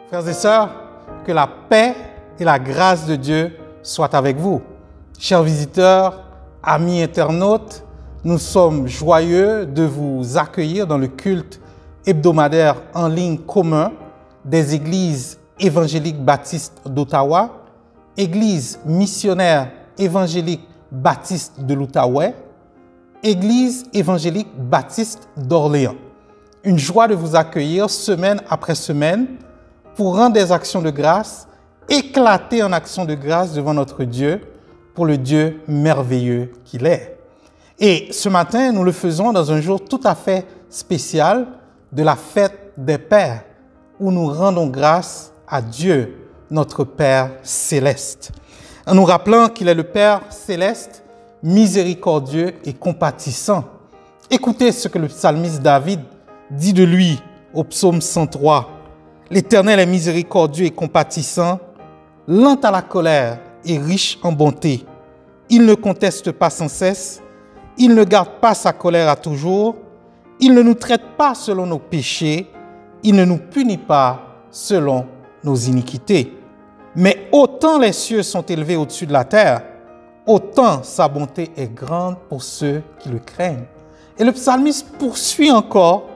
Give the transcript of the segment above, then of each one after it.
Frères et sœurs, que la paix et la grâce de Dieu soient avec vous. Chers visiteurs, amis internautes, nous sommes joyeux de vous accueillir dans le culte hebdomadaire en ligne commun des églises évangéliques baptistes d'Ottawa, Église missionnaire évangélique baptiste de l'Outaouais, Église évangélique baptiste d'Orléans. Une joie de vous accueillir semaine après semaine pour rendre des actions de grâce, éclater en actions de grâce devant notre Dieu, pour le Dieu merveilleux qu'il est. Et ce matin, nous le faisons dans un jour tout à fait spécial de la fête des Pères, où nous rendons grâce à Dieu, notre Père céleste, en nous rappelant qu'il est le Père céleste, miséricordieux et compatissant. Écoutez ce que le psalmiste David dit de lui au psaume 103. « L'Éternel est miséricordieux et compatissant, lent à la colère et riche en bonté. Il ne conteste pas sans cesse, il ne garde pas sa colère à toujours, il ne nous traite pas selon nos péchés, il ne nous punit pas selon nos iniquités. Mais autant les cieux sont élevés au-dessus de la terre, autant sa bonté est grande pour ceux qui le craignent. » Et le psalmiste poursuit encore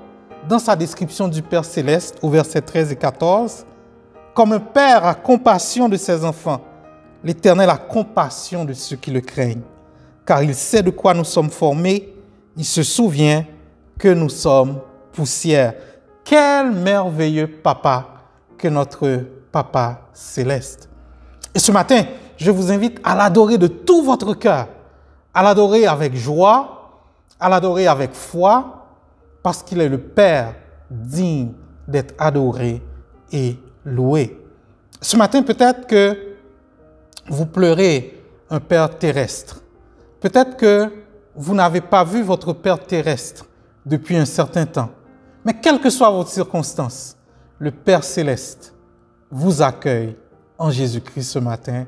dans sa description du Père céleste au verset 13 et 14. « Comme un père a compassion de ses enfants, l'Éternel a compassion de ceux qui le craignent. Car il sait de quoi nous sommes formés, il se souvient que nous sommes poussière. » Quel merveilleux papa que notre Papa céleste. Et ce matin, je vous invite à l'adorer de tout votre cœur, à l'adorer avec joie, à l'adorer avec foi, parce qu'il est le Père digne d'être adoré et loué. Ce matin, peut-être que vous pleurez un Père terrestre. Peut-être que vous n'avez pas vu votre Père terrestre depuis un certain temps. Mais quelle que soit votre circonstance, le Père céleste vous accueille en Jésus-Christ ce matin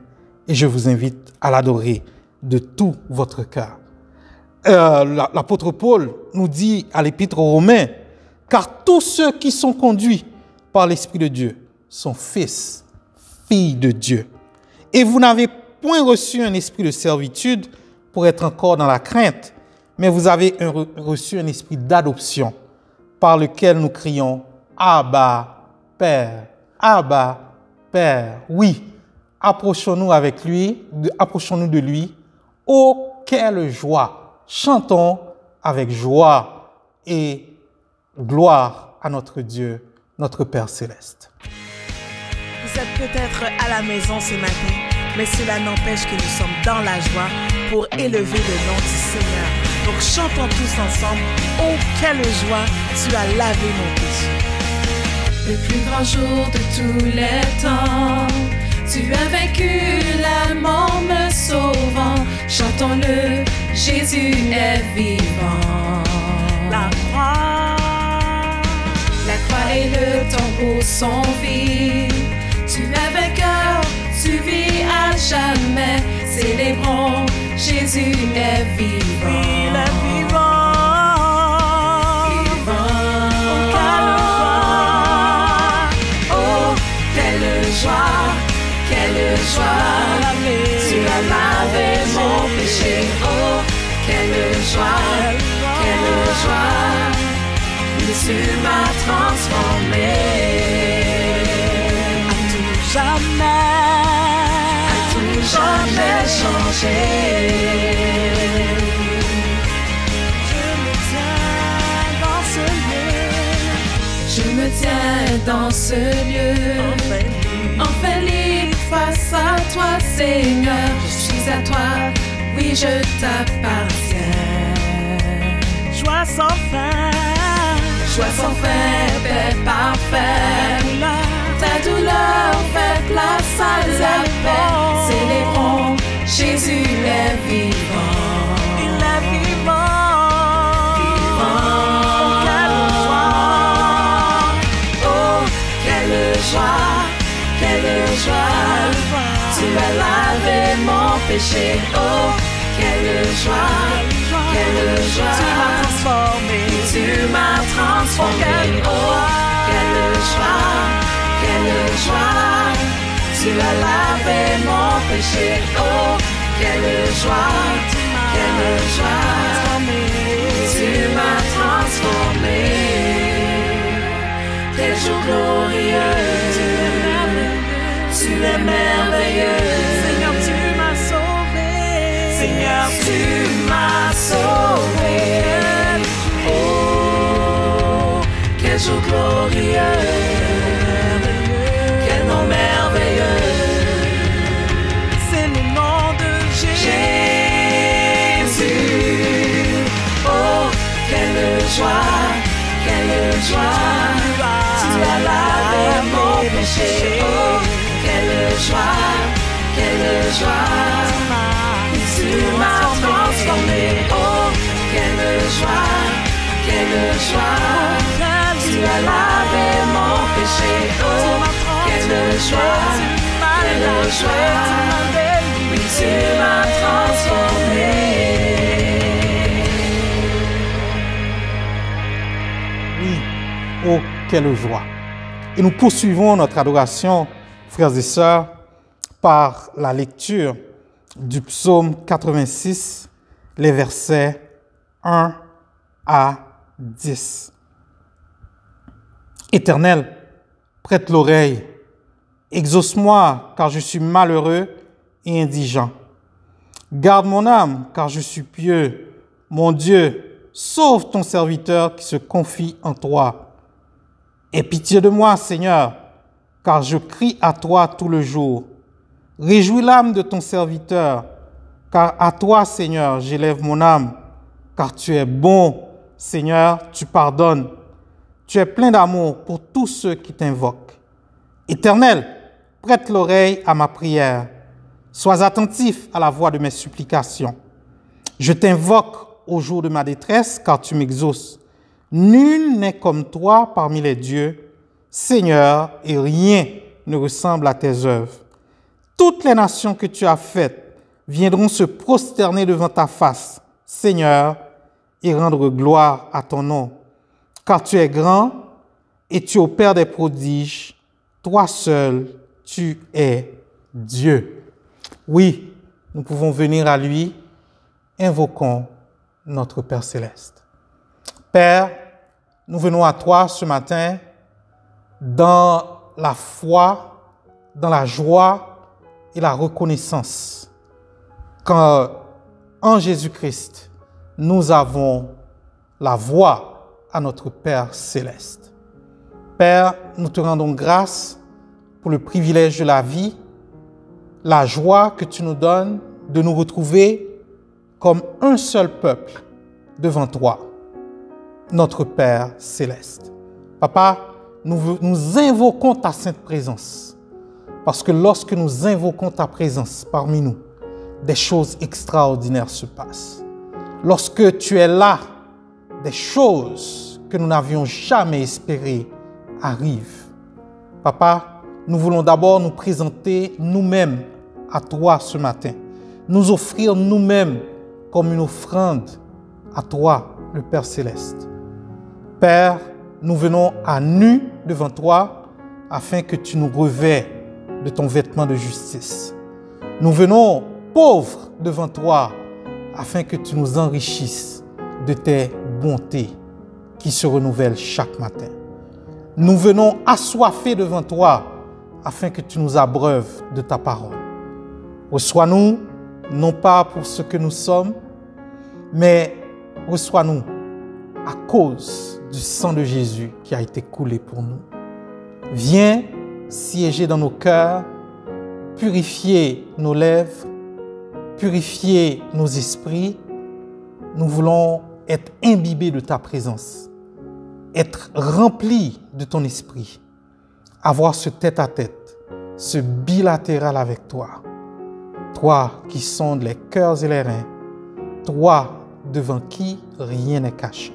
et je vous invite à l'adorer de tout votre cœur. L'apôtre Paul nous dit à l'Épître aux Romains, « Car tous ceux qui sont conduits par l'Esprit de Dieu sont fils, filles de Dieu. Et vous n'avez point reçu un esprit de servitude pour être encore dans la crainte, mais vous avez reçu un esprit d'adoption par lequel nous crions « Abba, Père ». Abba, Père, oui, approchons-nous de lui. Oh, quelle joie! Chantons avec joie et gloire à notre Dieu, notre Père céleste. Vous êtes peut-être à la maison ce matin, mais cela n'empêche que nous sommes dans la joie pour élever le nom du Seigneur. Donc chantons tous ensemble. Oh, quelle joie, tu as lavé mon péché. Le plus grand jour de tous les temps, tu as vaincu la mort me sauvant. Chantons-le, Jésus est vivant. La croix et le tombeau sont vides. Tu es vainqueur, tu vis à jamais. Célébrons, Jésus est vivant. Il est vivant. Quelle joie, tu as lavé mon péché. Oh, quelle joie, et tu m'as transformé. À tout jamais changé. Je me tiens dans ce lieu. Enfin libre face à toi, Seigneur. Je suis à toi, oui, je t'appartiens. Joie sans fin, paix parfaite. Ta douleur fait place à la paix. Célébrons, Jésus est vivant. il est vivant. Quelle joie, tu as lavé mon péché. Oh, quelle joie, tu m'as transformé. tu m'as transformé. Oh, quelle joie, joie, tu as lavé mon péché. Oh, quelle joie, quelle joie, tu m'as transformé. Quel jour glorieux, tu es merveilleux. Seigneur, tu m'as sauvé. Seigneur, tu m'as sauvé. Oh, quel jour glorieux, quel nom merveilleux. C'est le nom de Jésus. Oh, quelle joie, quelle joie. Tu as lavé mon péché. Oh, quelle joie, quelle joie. Tu m'as transformé. Oh, quelle joie, quelle joie. Tu as lavé mon péché. Oh, quelle joie, quelle joie. Oui, tu m'as transformé. Oui, oh, quelle joie. Et nous poursuivons notre adoration, frères et sœurs, par la lecture du psaume 86, les versets 1 à 10. Éternel, prête l'oreille, exauce-moi, car je suis malheureux et indigent. Garde mon âme, car je suis pieux. Mon Dieu, sauve ton serviteur qui se confie en toi. Aie pitié de moi, Seigneur, car je crie à toi tout le jour. Réjouis l'âme de ton serviteur, car à toi, Seigneur, j'élève mon âme, car tu es bon, Seigneur, tu pardonnes. Tu es plein d'amour pour tous ceux qui t'invoquent. Éternel, prête l'oreille à ma prière. Sois attentif à la voix de mes supplications. Je t'invoque au jour de ma détresse, car tu m'exauces. Nul n'est comme toi parmi les dieux, Seigneur, et rien ne ressemble à tes œuvres. Toutes les nations que tu as faites viendront se prosterner devant ta face, Seigneur, et rendre gloire à ton nom. Car tu es grand et tu opères des prodiges. Toi seul, tu es Dieu. Oui, nous pouvons venir à lui. Invoquons notre Père céleste. Père, nous venons à toi ce matin dans la foi, dans la joie et la reconnaissance qu'en Jésus-Christ, nous avons la voie à notre Père céleste. Père, nous te rendons grâce pour le privilège de la vie, la joie que tu nous donnes de nous retrouver comme un seul peuple devant toi, notre Père céleste. Papa, nous invoquons ta sainte présence, parce que lorsque nous invoquons ta présence parmi nous, des choses extraordinaires se passent. Lorsque tu es là, des choses que nous n'avions jamais espérées arrivent. Papa, nous voulons d'abord nous présenter nous-mêmes à toi ce matin, nous offrir nous-mêmes comme une offrande à toi, le Père céleste. Père, nous venons à nu devant toi afin que tu nous revêts de ton vêtement de justice. Nous venons pauvres devant toi afin que tu nous enrichisses de tes bontés qui se renouvellent chaque matin. Nous venons assoiffés devant toi afin que tu nous abreuves de ta parole. Reçois-nous, non pas pour ce que nous sommes, mais reçois-nous à cause du sang de Jésus qui a été coulé pour nous. Viens siéger dans nos cœurs, purifier nos lèvres, purifier nos esprits. Nous voulons être imbibés de ta présence, être remplis de ton esprit, avoir ce tête-à-tête, ce bilatéral avec toi. Toi qui sondes les cœurs et les reins, toi devant qui rien n'est caché.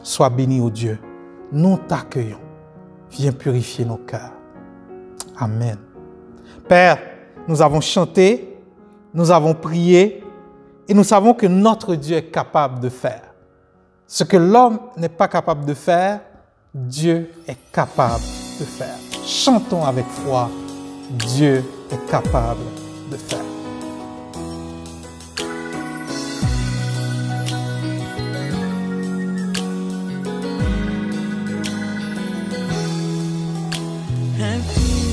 Sois béni, ô Dieu. Nous t'accueillons. Viens purifier nos cœurs. Amen. Père, nous avons chanté, nous avons prié et nous savons que notre Dieu est capable de faire. Ce que l'homme n'est pas capable de faire, Dieu est capable de faire. Chantons avec foi, Dieu est capable de faire.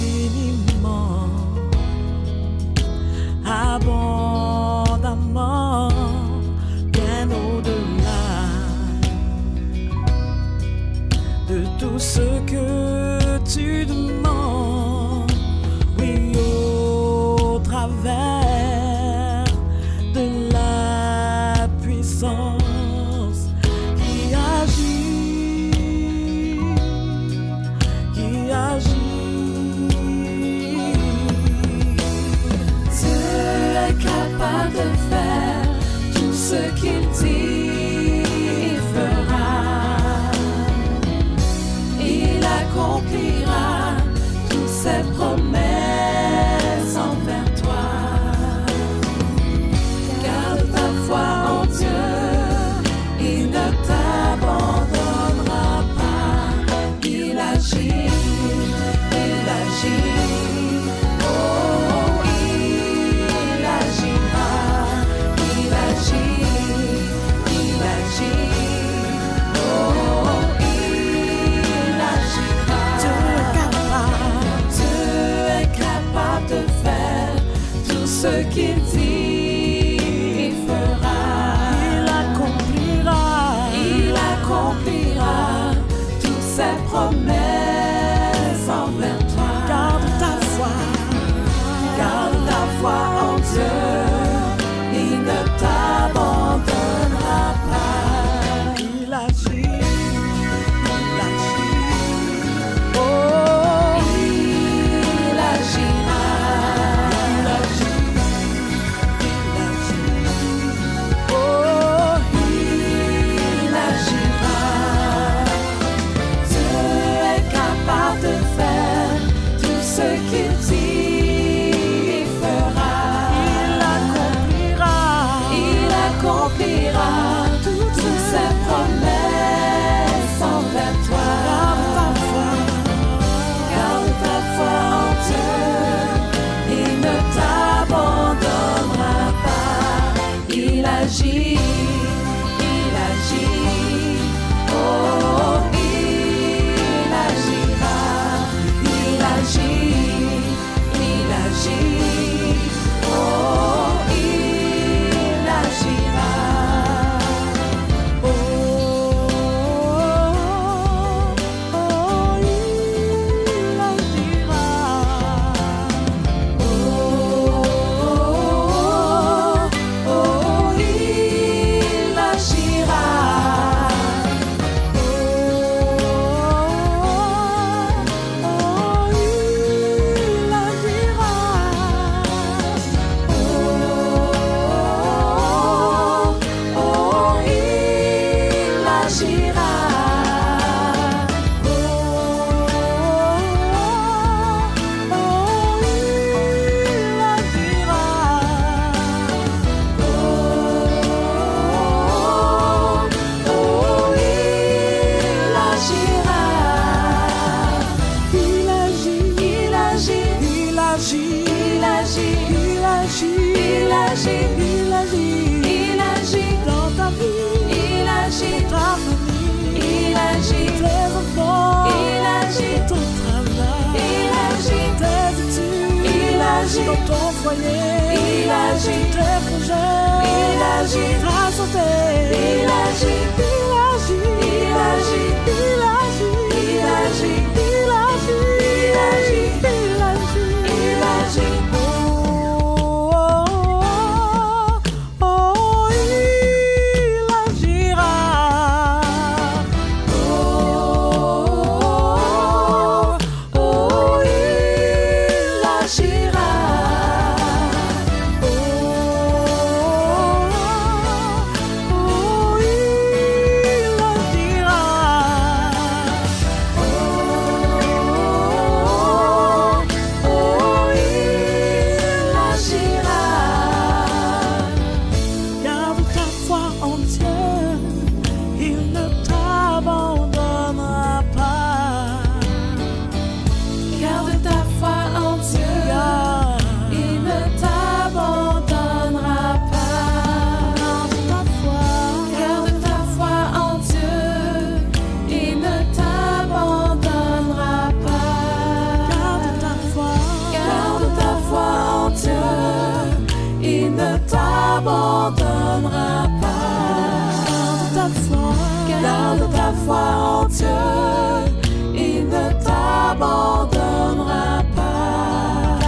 Infiniment, abondamment, bien au-delà de tout ce que tu demandes, oui, au travers de la puissance qui agit, qui agit. Capable de faire tout ce qu'il dit, il fera. Il accomplira toutes ses promesses envers toi. Garde ta foi en Dieu, il ne t'abandonnera pas. Il agit, il agit. Ce qu'il dit, il fera. Il accomplira toutes ses promesses envers toi. Garde ta foi en Dieu, il ne t'abandonnera pas. Il agit, il agit. Oh, il agira. Toutes ses promesses envers toi. Garde ta foi en Dieu, il ne t'abandonnera pas. Il agit, il agit. Oh, il agira, il agit, il agit. Oh, il agira. Il agit dans ta vie, il agit dans ta famille, il agit tes enfants, il agit ton travail, il agit tes études, il agit dans ton foyer, il agit tes projets, il agit ta santé, il agit, il agit, il agit, il agit, il agit, il agit, il agit, il agit, il agit. garde ta foi en Dieu, il ne t'abandonnera pas.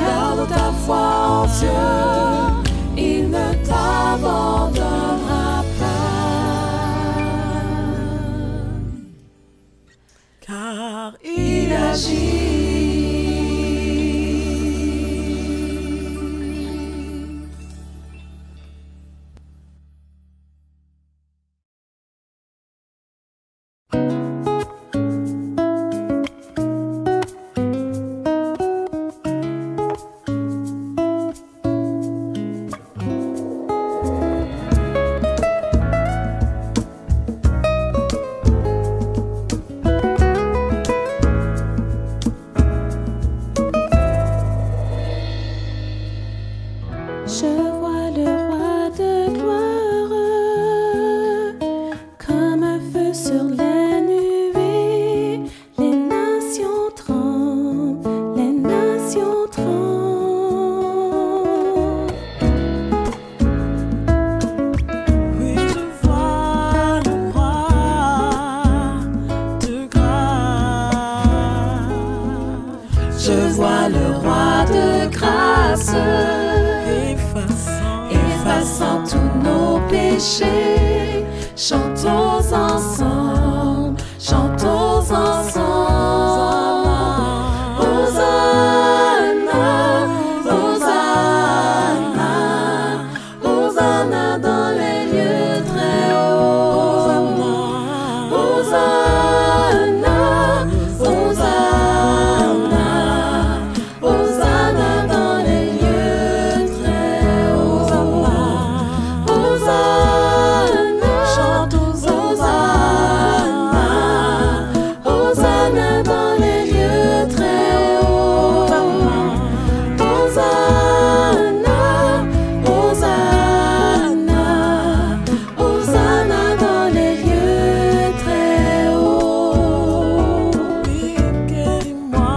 Garde ta foi en Dieu, il ne t'abandonnera pas. Car Il agit. Je vois le roi de gloire comme un feu sur les nuées. Les nations tremblent, les nations tremblent. oui, je vois le roi de grâce. Je vois le roi de grâce, effaçant tous nos péchés. Chantons ensemble, chantons ensemble. Hosanna, Hosanna, Hosanna dans les lieux très hauts. Hosanna, Hosanna, Hosanna dans les lieux très hauts. Hosanna, Hosanna, Hosanna dans les lieux très hauts. Hosanna, Hosanna, Hosanna dans les lieux très hauts. Oui, guéris-moi.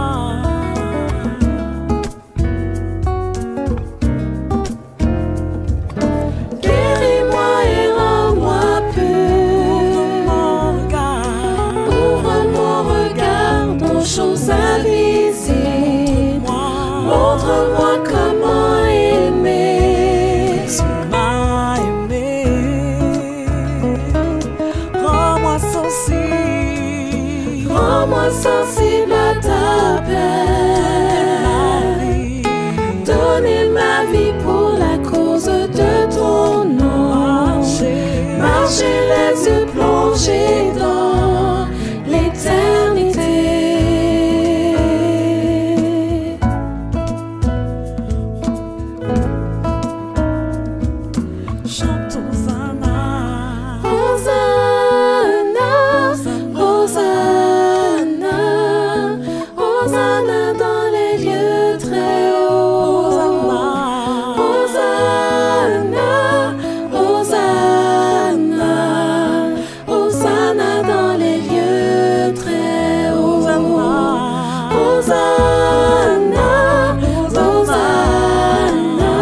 Guéris-moi et rends-moi pur. Ouvre mon regard aux choses invisibles. Montre-moi comment aimer. Tu m'as aimé. Rends-moi sensible. Rends-moi sensible à ta paix. Donner ma vie pour la cause de ton nom. Marcher les yeux plongés dans l'éternité. Chantons Hosanna. Hosanna, Hosanna, Hosanna dans les lieux très hauts. Hosanna, Hosanna, Hosanna dans les lieux très hauts. Hosanna, Hosanna,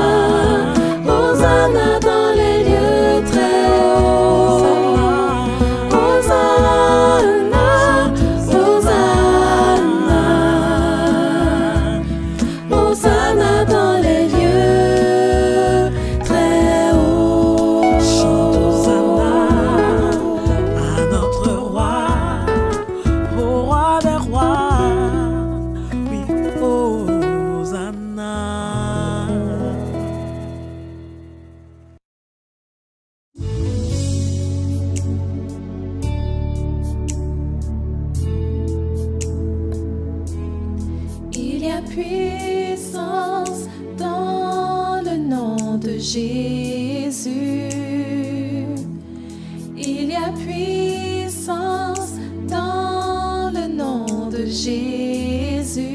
Hosanna dans les lieux très hauts. Hosanna, Hosanna, Hosanna dans les lieux très hauts. Chante Hosanna à notre roi, au roi des rois. Oui, Hosanna. Il y a puissance dans le nom de Jésus. Il y a puissance dans le nom de Jésus.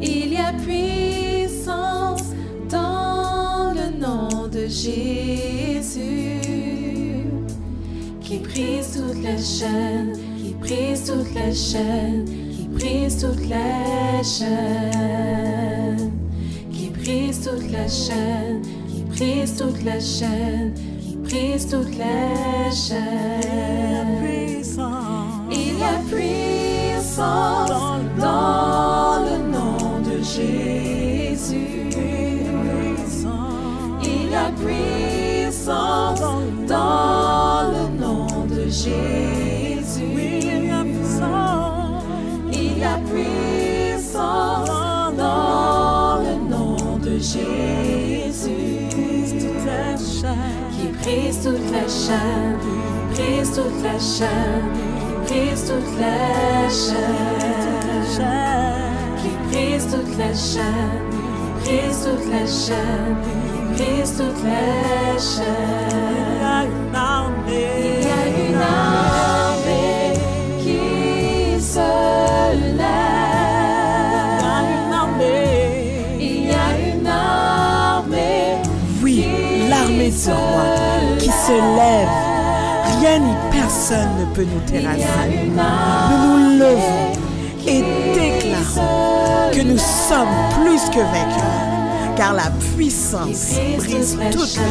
Il y a puissance dans le nom de Jésus. Qui brise toutes les chaînes, qui brise toutes les chaînes, qui brise toutes les chaînes, qui brise toutes les chaînes, qui brise toutes les chaînes, qui brise toutes les chaînes. Il y a puissance dans le nom de Jésus. Il y a puissance dans le nom de Jésus. Il y a puissance dans le nom de Jésus. Qui brise toutes les chaînes, brise toutes les chaînes, brise toutes les chaînes. Qui brise toutes les chaînes, brise toutes les chaînes, brise toutes les chaînes. Il y a une armée qui se lève. Il y a une armée. Oui, l'armée du roi qui se lève. Rien ni personne ne peut nous terrasser. Nous nous levons et déclarons que nous sommes plus que vainqueurs, car la puissance brise toutes les chaînes.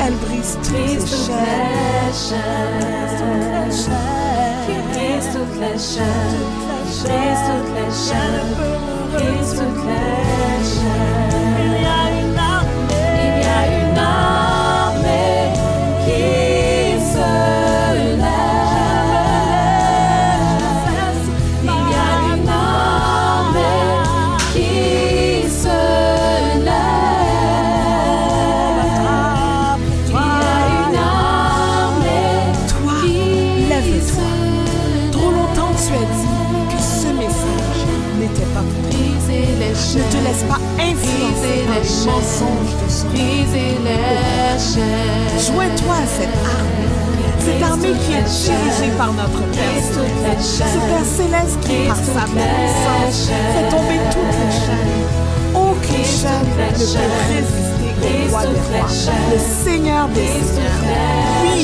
Elle brise toutes les chaînes. Qui brise toutes les chaînes, brise toutes les chaînes, brise toutes les chaînes. Il y a une armée qui se lève. Il y a une armée qui se lève. Il y a une armée. Toi, lève-toi. Trop longtemps tu as dit que ce message n'était pas pour toi. Ne te laisse pas influencer par les mensonges de ce monde. Joins-toi à cette armée qui est dirigée par notre Père Céleste. Ce Père Céleste qui, par sa puissance, fait tomber toutes les chaînes. Aucune chaîne ne peut résister au roi des rois, le Seigneur des seigneurs. Oui,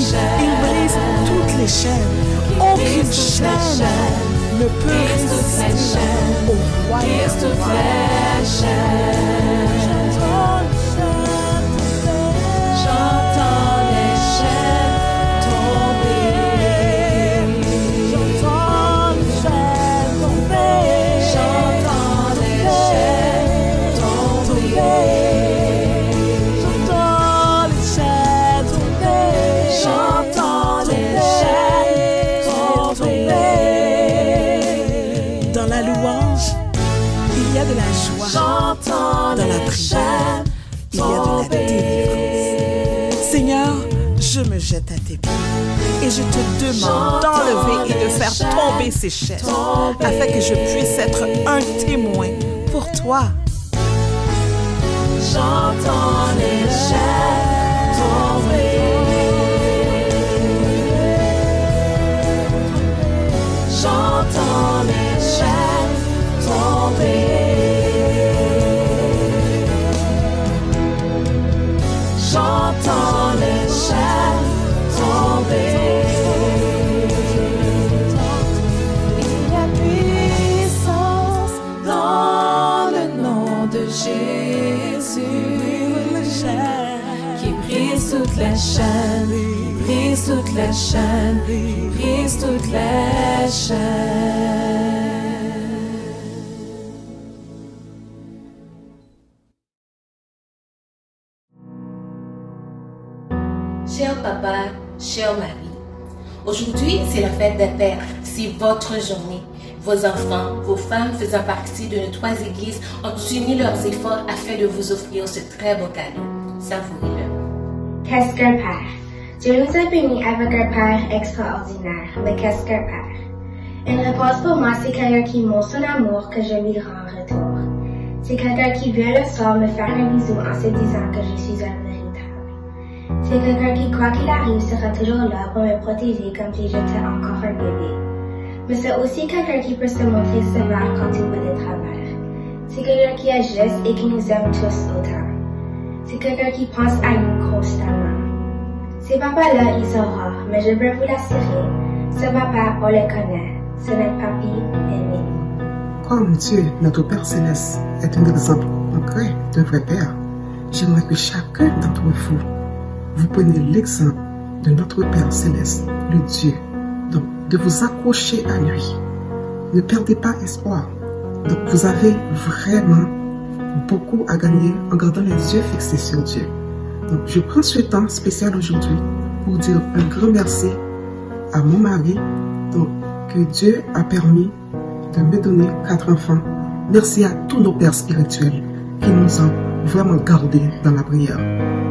il brise toutes les chaînes. Aucune chaîne ne peut résister au roi des rois. J'entends les chaînes tomber. J'entends les chaînes tomber. J'entends les chaînes tomber. J'entends les chaînes tomber. J'entends les chaînes tomber. Dans la louange, il y a de la joie. J'entends Dans la prière, il y a de la délivrance. Seigneur, je me jette à tes pieds et je te demande d'enlever et de faire tomber ces chaînes afin que je puisse être un témoin pour toi. J'entends les chaînes tomber. J'entends les chaînes tomber. J'entends les chaînes tomber. Il y a puissance dans le nom de Jésus. Qui brise toutes les chaînes, brise toutes les chaînes, brise toutes les chaînes. Cher papa, chère Marie, aujourd'hui c'est la fête des pères, c'est votre journée. Vos enfants, vos femmes faisant partie de nos 3 églises ont uni leurs efforts afin de vous offrir ce très beau cadeau. Savourez-le. Qu'est-ce qu'un père? Dieu nous a bénis avec un père extraordinaire, mais qu'est-ce qu'un père? Une réponse pour moi, c'est quelqu'un qui montre son amour que je lui rends en retour. C'est quelqu'un qui vient le soir me faire un bisou en se disant que je suis un véritable. C'est quelqu'un qui, quoi qu'il arrive, sera toujours là pour me protéger comme si j'étais encore un bébé. Mais c'est aussi quelqu'un qui peut se montrer sévère quand il voit des travers. C'est quelqu'un qui est juste et qui nous aime tous autant. C'est quelqu'un qui pense à nous constamment. Ces papas-là, ils sont rares, mais je peux vous l'assurer, ce papa, on le connaît. C'est notre papy aimé. Comme Dieu, notre Père Céleste, est un exemple concret d'un vrai Père, j'aimerais que chacun d'entre vous, vous preniez l'exemple de notre Père Céleste, le Dieu. Donc, de vous accrocher à lui. Ne perdez pas espoir. Donc, vous avez vraiment beaucoup à gagner en gardant les yeux fixés sur Dieu. Donc, je prends ce temps spécial aujourd'hui pour dire un grand merci à mon mari, donc, que Dieu a permis de me donner 4 enfants. Merci à tous nos pères spirituels qui nous ont vraiment gardés dans la prière.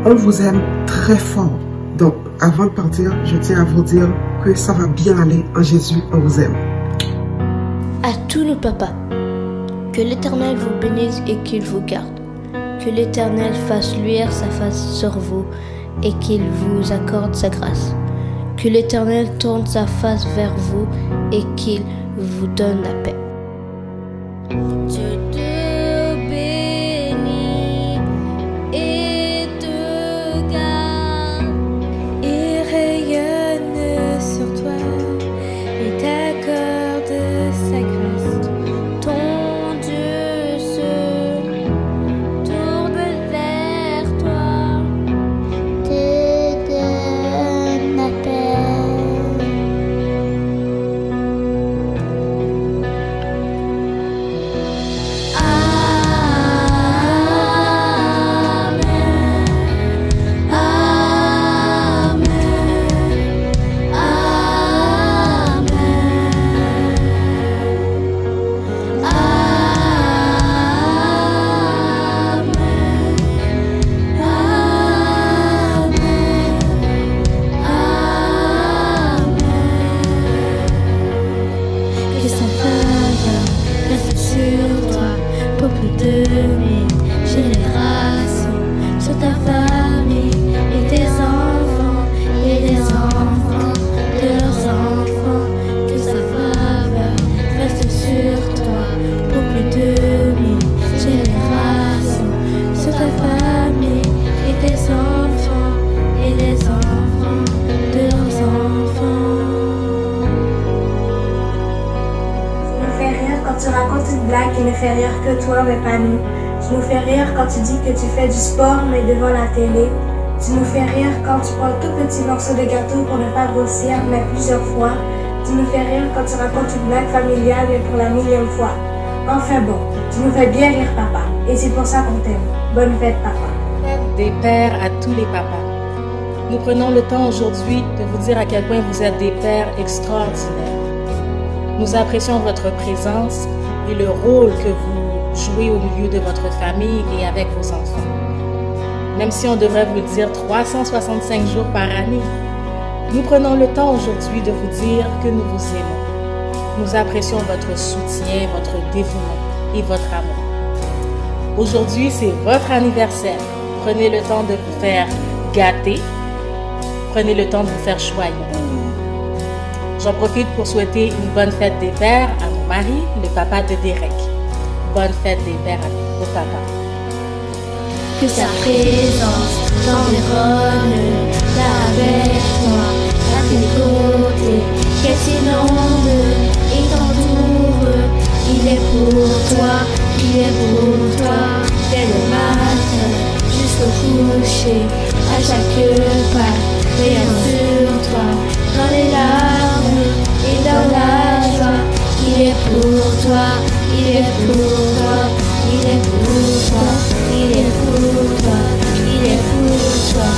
On vous aime très fort. Donc, avant de partir, je tiens à vous dire que ça va bien aller en Jésus, on vous aime. À tous nos papas, que l'Éternel vous bénisse et qu'il vous garde. Que l'Éternel fasse luire sa face sur vous et qu'il vous accorde sa grâce. Que l'Éternel tourne sa face vers vous et qu'il vous donne la paix. Dieu te bénit et te garde. Il rayonne sur toi et t'accorde sa grâce. Ton Dieu se tourne vers toi, te donne la paix. Tu racontes une blague qui ne fait rire que toi, mais pas nous. Tu nous fais rire quand tu dis que tu fais du sport, mais devant la télé. Tu nous fais rire quand tu prends un tout petit morceau de gâteau pour ne pas grossir, mais plusieurs fois. Tu nous fais rire quand tu racontes une blague familiale, mais pour la 1000e fois. Enfin bon, tu nous fais bien rire, papa. Et c'est pour ça qu'on t'aime. Bonne fête, papa. Des pères à tous les papas. Nous prenons le temps aujourd'hui de vous dire à quel point vous êtes des pères extraordinaires. Nous apprécions votre présence et le rôle que vous jouez au milieu de votre famille et avec vos enfants. Même si on devrait vous le dire 365 jours par année, nous prenons le temps aujourd'hui de vous dire que nous vous aimons. Nous apprécions votre soutien, votre dévouement et votre amour. Aujourd'hui, c'est votre anniversaire. Prenez le temps de vous faire gâter. Prenez le temps de vous faire choyer. J'en profite pour souhaiter une bonne fête des pères à mon mari, le papa de Derek. Bonne fête des pères au papa. Que sa présence t'environne, avec toi, à tes côtés, qu'elle s'inonde et t'entoure. Il est pour toi, il est pour toi, dès le matin jusqu'au coucher, à chaque pas, veillant sur toi, dans les larmes et dans la joie. Il est pour toi, il est pour toi, il est pour toi, il est pour toi, il est pour toi,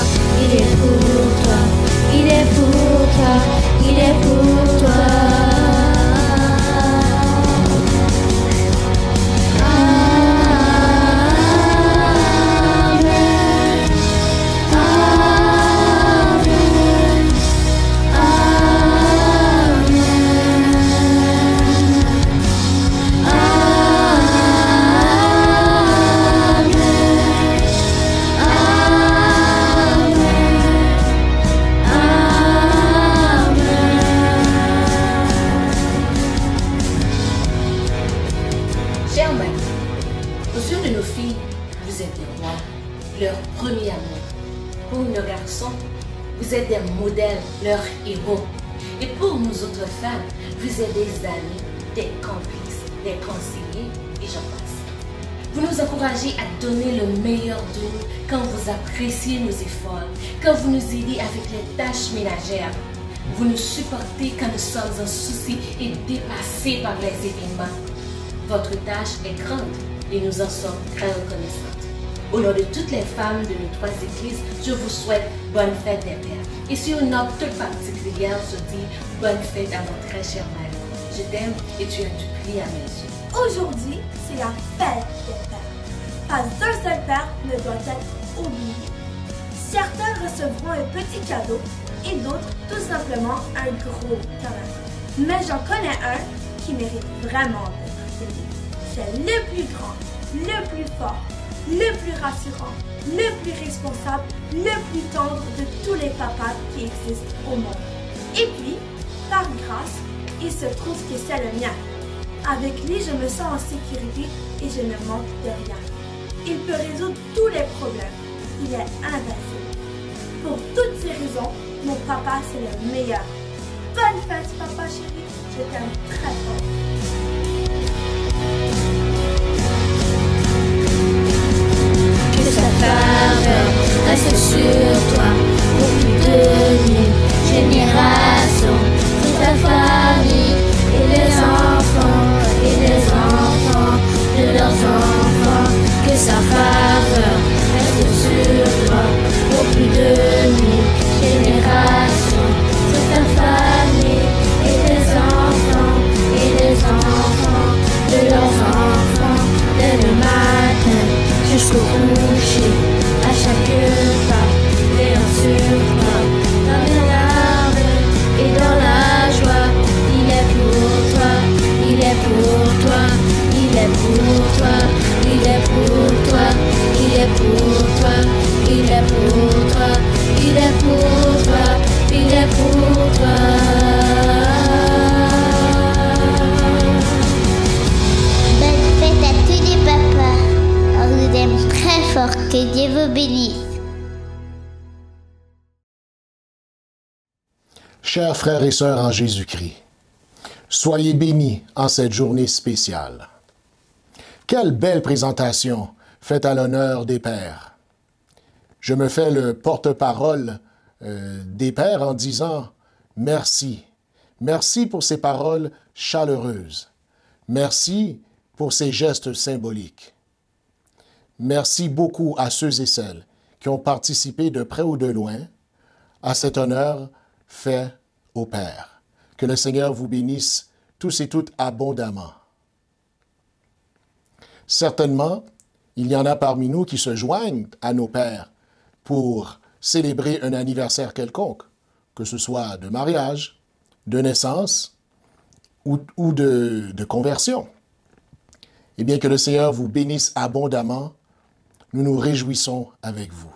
il est pour toi, il est pour toi, il est pour toi. Leur premier amour. Pour nos garçons, vous êtes des modèles, leurs héros. Et pour nous autres femmes, vous êtes des amis, des complices, des conseillers, et j'en passe. Vous nous encouragez à donner le meilleur de nous quand vous appréciez nos efforts, quand vous nous aidez avec les tâches ménagères. Vous nous supportez quand nous sommes en souci et dépassés par les événements. Votre tâche est grande et nous en sommes très reconnaissantes. Au nom de toutes les femmes de nos 3 églises, je vous souhaite bonne fête des pères. Et sur une note toute particulière, je dis bonne fête à mon très cher mari. Je t'aime et tu as du prix à mes yeux. Aujourd'hui, c'est la fête des pères. Pas un seul père ne doit être oublié. Certains recevront un petit cadeau et d'autres tout simplement un gros câlin. Mais j'en connais un qui mérite vraiment d'être fêté. C'est le plus grand, le plus fort, le plus rassurant, le plus responsable, le plus tendre de tous les papas qui existent au monde. Et puis, par grâce, il se trouve que c'est le mien. Avec lui, je me sens en sécurité et je ne manque de rien. Il peut résoudre tous les problèmes. Il est invincible. Pour toutes ces raisons, mon papa, c'est le meilleur. Bonne fête, papa chéri. Je t'aime très fort. Que sa faveur reste sur toi pour plus de 1000 générations. Que ta famille et les enfants de leurs enfants. Que sa faveur reste sur toi pour plus de 1000 générations. Que ta famille et les enfants de leurs enfants. Dès le matin jusqu'au coucher, à chaque pas, veillant sur toi, dans les larmes et dans la joie. Il est pour toi, il est pour toi, il est pour toi, il est pour toi, il est pour toi, il est pour toi, il est pour toi, il est pour toi. Bonne fête à tous les papas. On vous aime très fort. Que Dieu vous bénisse. Chers frères et sœurs en Jésus-Christ, soyez bénis en cette journée spéciale. Quelle belle présentation faite à l'honneur des pères. Je me fais le porte-parole des pères en disant merci. Merci pour ces paroles chaleureuses. Merci pour ces gestes symboliques. Merci beaucoup à ceux et celles qui ont participé de près ou de loin à cet honneur fait au Père. Que le Seigneur vous bénisse tous et toutes abondamment. Certainement, il y en a parmi nous qui se joignent à nos pères pour célébrer un anniversaire quelconque, que ce soit de mariage, de naissance ou de conversion. Eh bien, que le Seigneur vous bénisse abondamment. Nous nous réjouissons avec vous.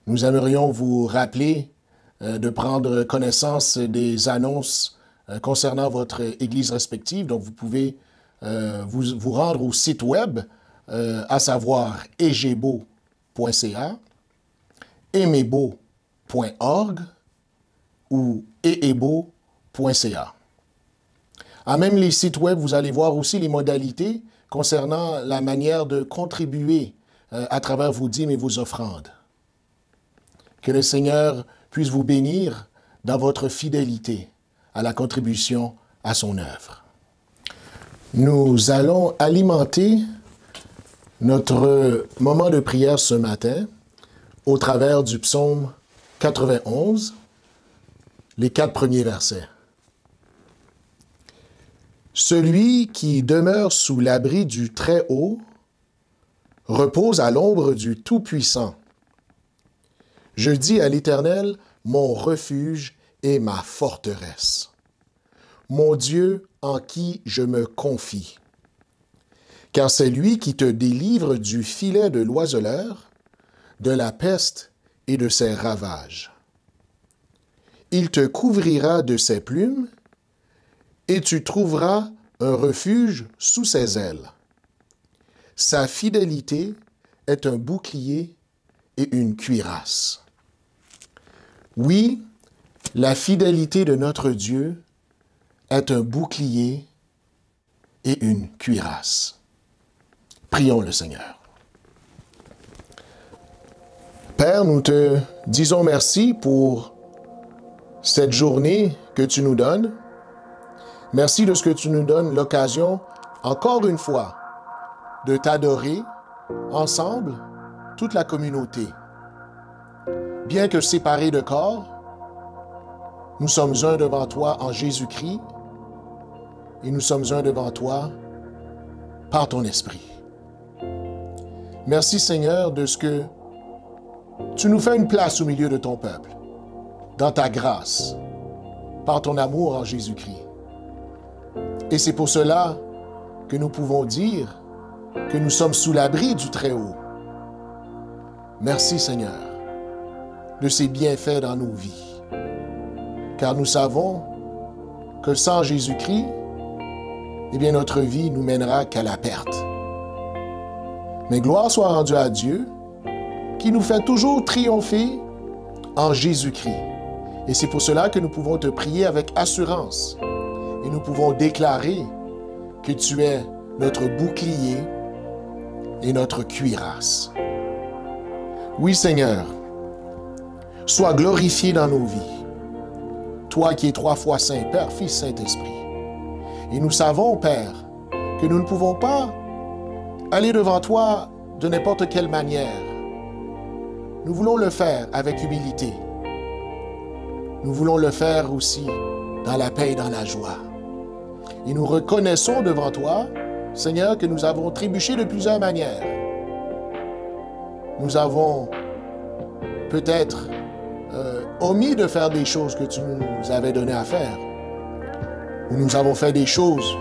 Nous aimerions vous rappeler de prendre connaissance des annonces concernant votre église respective. Donc, vous pouvez vous rendre au site web, à savoir egebo.ca, emebo.org ou eebo.ca. À même les sites web, vous allez voir aussi les modalités concernant la manière de contribuer à travers vos dîmes et vos offrandes. Que le Seigneur puisse vous bénir dans votre fidélité à la contribution à son œuvre. Nous allons alimenter notre moment de prière ce matin au travers du psaume 91, les 4 premiers versets. Celui qui demeure sous l'abri du Très-Haut repose à l'ombre du Tout-Puissant. Je dis à l'Éternel, mon refuge et ma forteresse, mon Dieu en qui je me confie. Car c'est lui qui te délivre du filet de l'oiseleur, de la peste et de ses ravages. Il te couvrira de ses plumes, et tu trouveras un refuge sous ses ailes. Sa fidélité est un bouclier et une cuirasse. Oui, la fidélité de notre Dieu est un bouclier et une cuirasse. Prions le Seigneur. Père, nous te disons merci pour cette journée que tu nous donnes. Merci de ce que tu nous donnes l'occasion, encore une fois, de t'adorer ensemble, toute la communauté. Bien que séparés de corps, nous sommes un devant toi en Jésus-Christ et nous sommes un devant toi par ton esprit. Merci Seigneur de ce que tu nous fais une place au milieu de ton peuple, dans ta grâce, par ton amour en Jésus-Christ. Et c'est pour cela que nous pouvons dire que nous sommes sous l'abri du Très-Haut. Merci Seigneur de ces bienfaits dans nos vies, car nous savons que sans Jésus-Christ, eh bien notre vie nous mènera qu'à la perte. Mais gloire soit rendue à Dieu, qui nous fait toujours triompher en Jésus-Christ. Et c'est pour cela que nous pouvons te prier avec assurance. Et nous pouvons déclarer que tu es notre bouclier et notre cuirasse. Oui, Seigneur, sois glorifié dans nos vies. Toi qui es 3 fois Saint, Père, Fils, Saint-Esprit. Et nous savons, Père, que nous ne pouvons pas aller devant toi de n'importe quelle manière. Nous voulons le faire avec humilité. Nous voulons le faire aussi dans la paix et dans la joie. Et nous reconnaissons devant toi, Seigneur, que nous avons trébuché de plusieurs manières. Nous avons peut-être omis de faire des choses que tu nous avais donné à faire. Ou nous avons fait des choses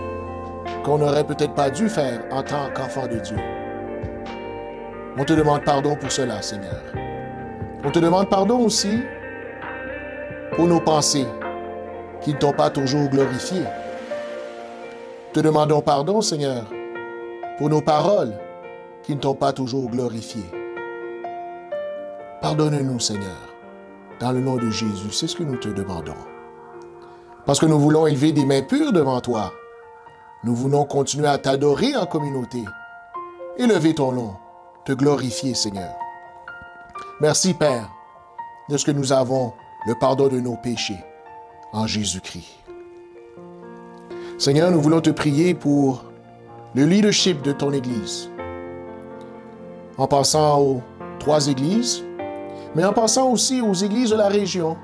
qu'on n'aurait peut-être pas dû faire en tant qu'enfant de Dieu. On te demande pardon pour cela, Seigneur. On te demande pardon aussi pour nos pensées qui ne t'ont pas toujours glorifié. Te demandons pardon, Seigneur, pour nos paroles qui ne t'ont pas toujours glorifié. Pardonne-nous, Seigneur, dans le nom de Jésus, c'est ce que nous te demandons. Parce que nous voulons élever des mains pures devant toi. Nous voulons continuer à t'adorer en communauté. Élever ton nom, te glorifier, Seigneur. Merci, Père, de ce que nous avons le pardon de nos péchés en Jésus-Christ. Seigneur, nous voulons te prier pour le leadership de ton Église. En passant aux 3 églises, mais en passant aussi aux églises de la région,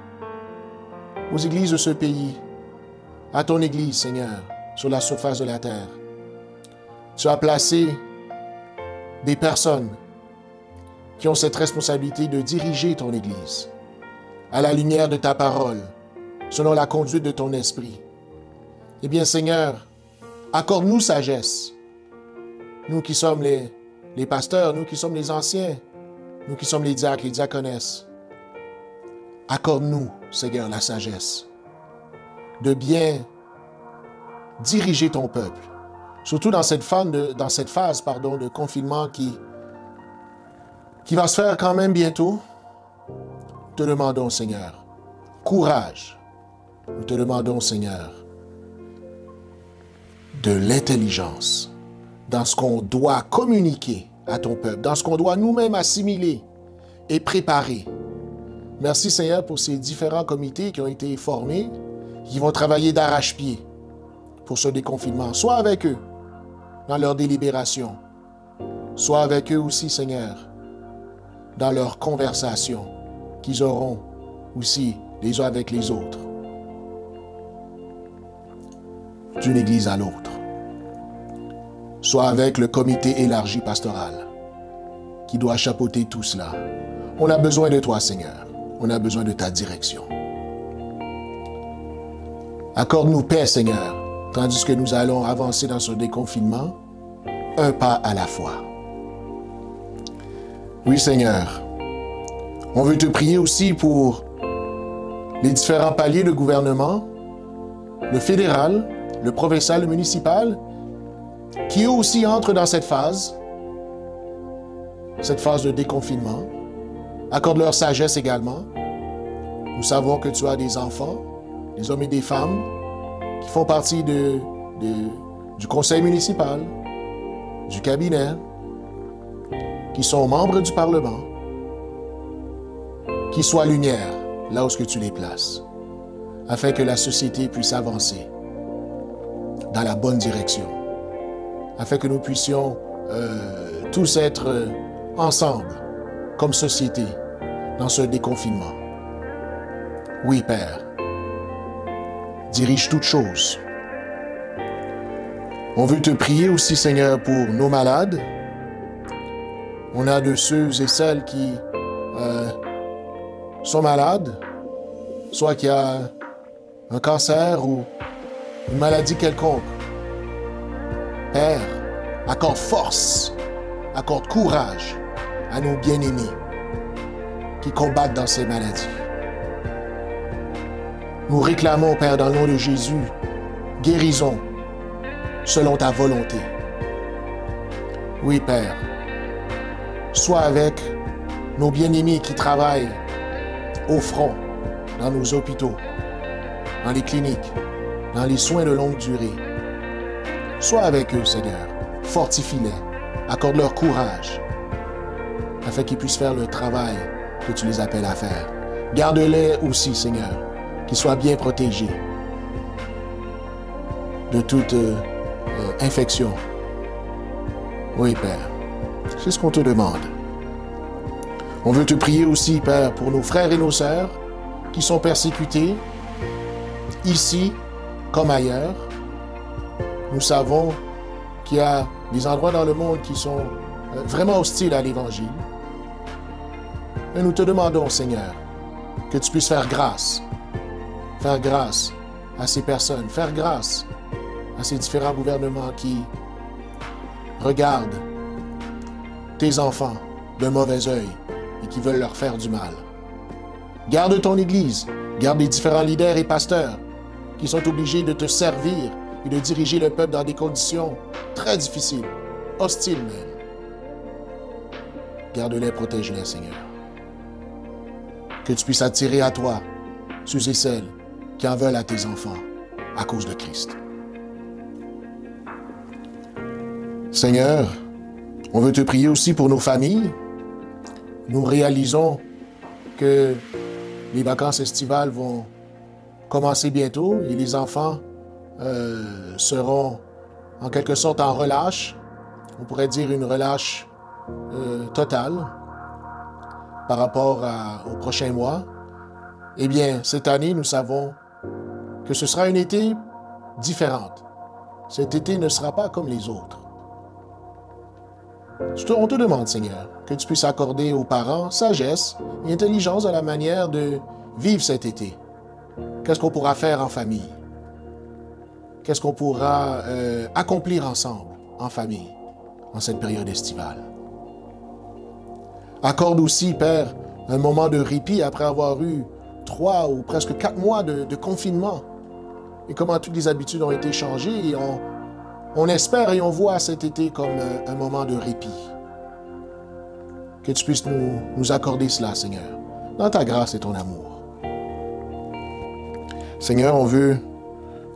aux églises de ce pays, à ton Église, Seigneur, sur la surface de la terre. Tu as placé des personnes qui ont cette responsabilité de diriger ton Église à la lumière de ta parole, selon la conduite de ton esprit. Eh bien, Seigneur, accorde-nous sagesse. Nous qui sommes les pasteurs, nous qui sommes les anciens, nous qui sommes les diacres, les diaconesses. Accorde-nous, Seigneur, la sagesse de bien diriger ton peuple, surtout dans cette phase de confinement qui va se faire quand même bientôt. Nous te demandons, Seigneur, courage. Nous te demandons, Seigneur, de l'intelligence dans ce qu'on doit communiquer à ton peuple, dans ce qu'on doit nous-mêmes assimiler et préparer. Merci, Seigneur, pour ces différents comités qui ont été formés, qui vont travailler d'arrache-pied pour ce déconfinement, soit avec eux dans leur délibération, soit avec eux aussi, Seigneur, dans leur conversation qu'ils auront aussi les uns avec les autres, d'une église à l'autre, soit avec le comité élargi pastoral qui doit chapeauter tout cela. On a besoin de toi, Seigneur. On a besoin de ta direction. Accorde-nous paix, Seigneur, tandis que nous allons avancer dans ce déconfinement, un pas à la fois. Oui, Seigneur, on veut te prier aussi pour les différents paliers de gouvernement, le fédéral, le provincial, le municipal, qui eux aussi entrent dans cette phase de déconfinement. Accorde leur sagesse également. Nous savons que tu as des enfants, des hommes et des femmes, qui font partie de du conseil municipal, du cabinet, qui sont membres du Parlement, qui soient lumière là où tu les places, afin que la société puisse avancer dans la bonne direction, afin que nous puissions tous être ensemble, comme société, dans ce déconfinement. Oui, Père, dirige toutes choses. On veut te prier aussi, Seigneur, pour nos malades. On a de ceux et celles qui sont malades, soit qu'il y a un cancer ou une maladie quelconque. Père, accorde force, accorde courage à nos bien-aimés qui combattent dans ces maladies. Nous réclamons, Père, dans le nom de Jésus, guérison selon ta volonté. Oui, Père, sois avec nos bien-aimés qui travaillent au front, dans nos hôpitaux, dans les cliniques, dans les soins de longue durée. Sois avec eux, Seigneur. Fortifie-les. Accorde-leur courage afin qu'ils puissent faire le travail que tu les appelles à faire. Garde-les aussi, Seigneur, qu'ils soient bien protégés de toute infection. Oui, Père, c'est ce qu'on te demande. On veut te prier aussi, Père, pour nos frères et nos sœurs qui sont persécutés, ici comme ailleurs. Nous savons qu'il y a des endroits dans le monde qui sont vraiment hostiles à l'Évangile. Et nous te demandons, Seigneur, que tu puisses faire grâce à ces personnes, faire grâce à ces différents gouvernements qui regardent tes enfants d'un mauvais œil et qui veulent leur faire du mal. Garde ton Église, garde les différents leaders et pasteurs qui sont obligés de te servir et de diriger le peuple dans des conditions très difficiles, hostiles même. Garde-les, protège-les, Seigneur. Que tu puisses attirer à toi ceux et celles qui en veulent à tes enfants à cause de Christ. Seigneur, on veut te prier aussi pour nos familles. Nous réalisons que les vacances estivales vont commencer bientôt et les enfants seront en quelque sorte en relâche. On pourrait dire une relâche totale par rapport au prochain mois. Eh bien, cette année, nous savons que ce sera un été différente. Cet été ne sera pas comme les autres. On te demande, Seigneur, que tu puisses accorder aux parents sagesse et intelligence dans la manière de vivre cet été. Qu'est-ce qu'on pourra faire en famille? Qu'est-ce qu'on pourra accomplir ensemble, en famille, en cette période estivale? Accorde aussi, Père, un moment de répit après avoir eu 3 ou presque 4 mois de confinement. Et comment toutes les habitudes ont été changées et on espère et on voit cet été comme un moment de répit. Que tu puisses nous accorder cela, Seigneur, dans ta grâce et ton amour. Seigneur, on veut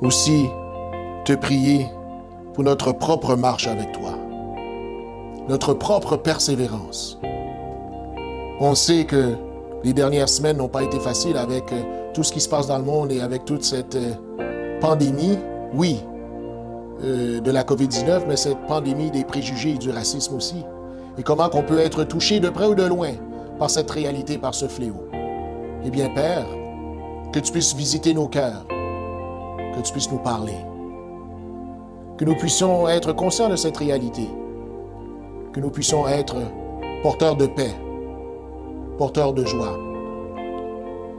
aussi te prier pour notre propre marche avec toi, notre propre persévérance. On sait que les dernières semaines n'ont pas été faciles avec tout ce qui se passe dans le monde et avec toute cette pandémie, oui, de la COVID-19, mais cette pandémie des préjugés et du racisme aussi. Et comment qu'on peut être touché de près ou de loin par cette réalité, par ce fléau. Eh bien, Père, que tu puisses visiter nos cœurs, que tu puisses nous parler, que nous puissions être conscients de cette réalité, que nous puissions être porteurs de paix, porteurs de joie,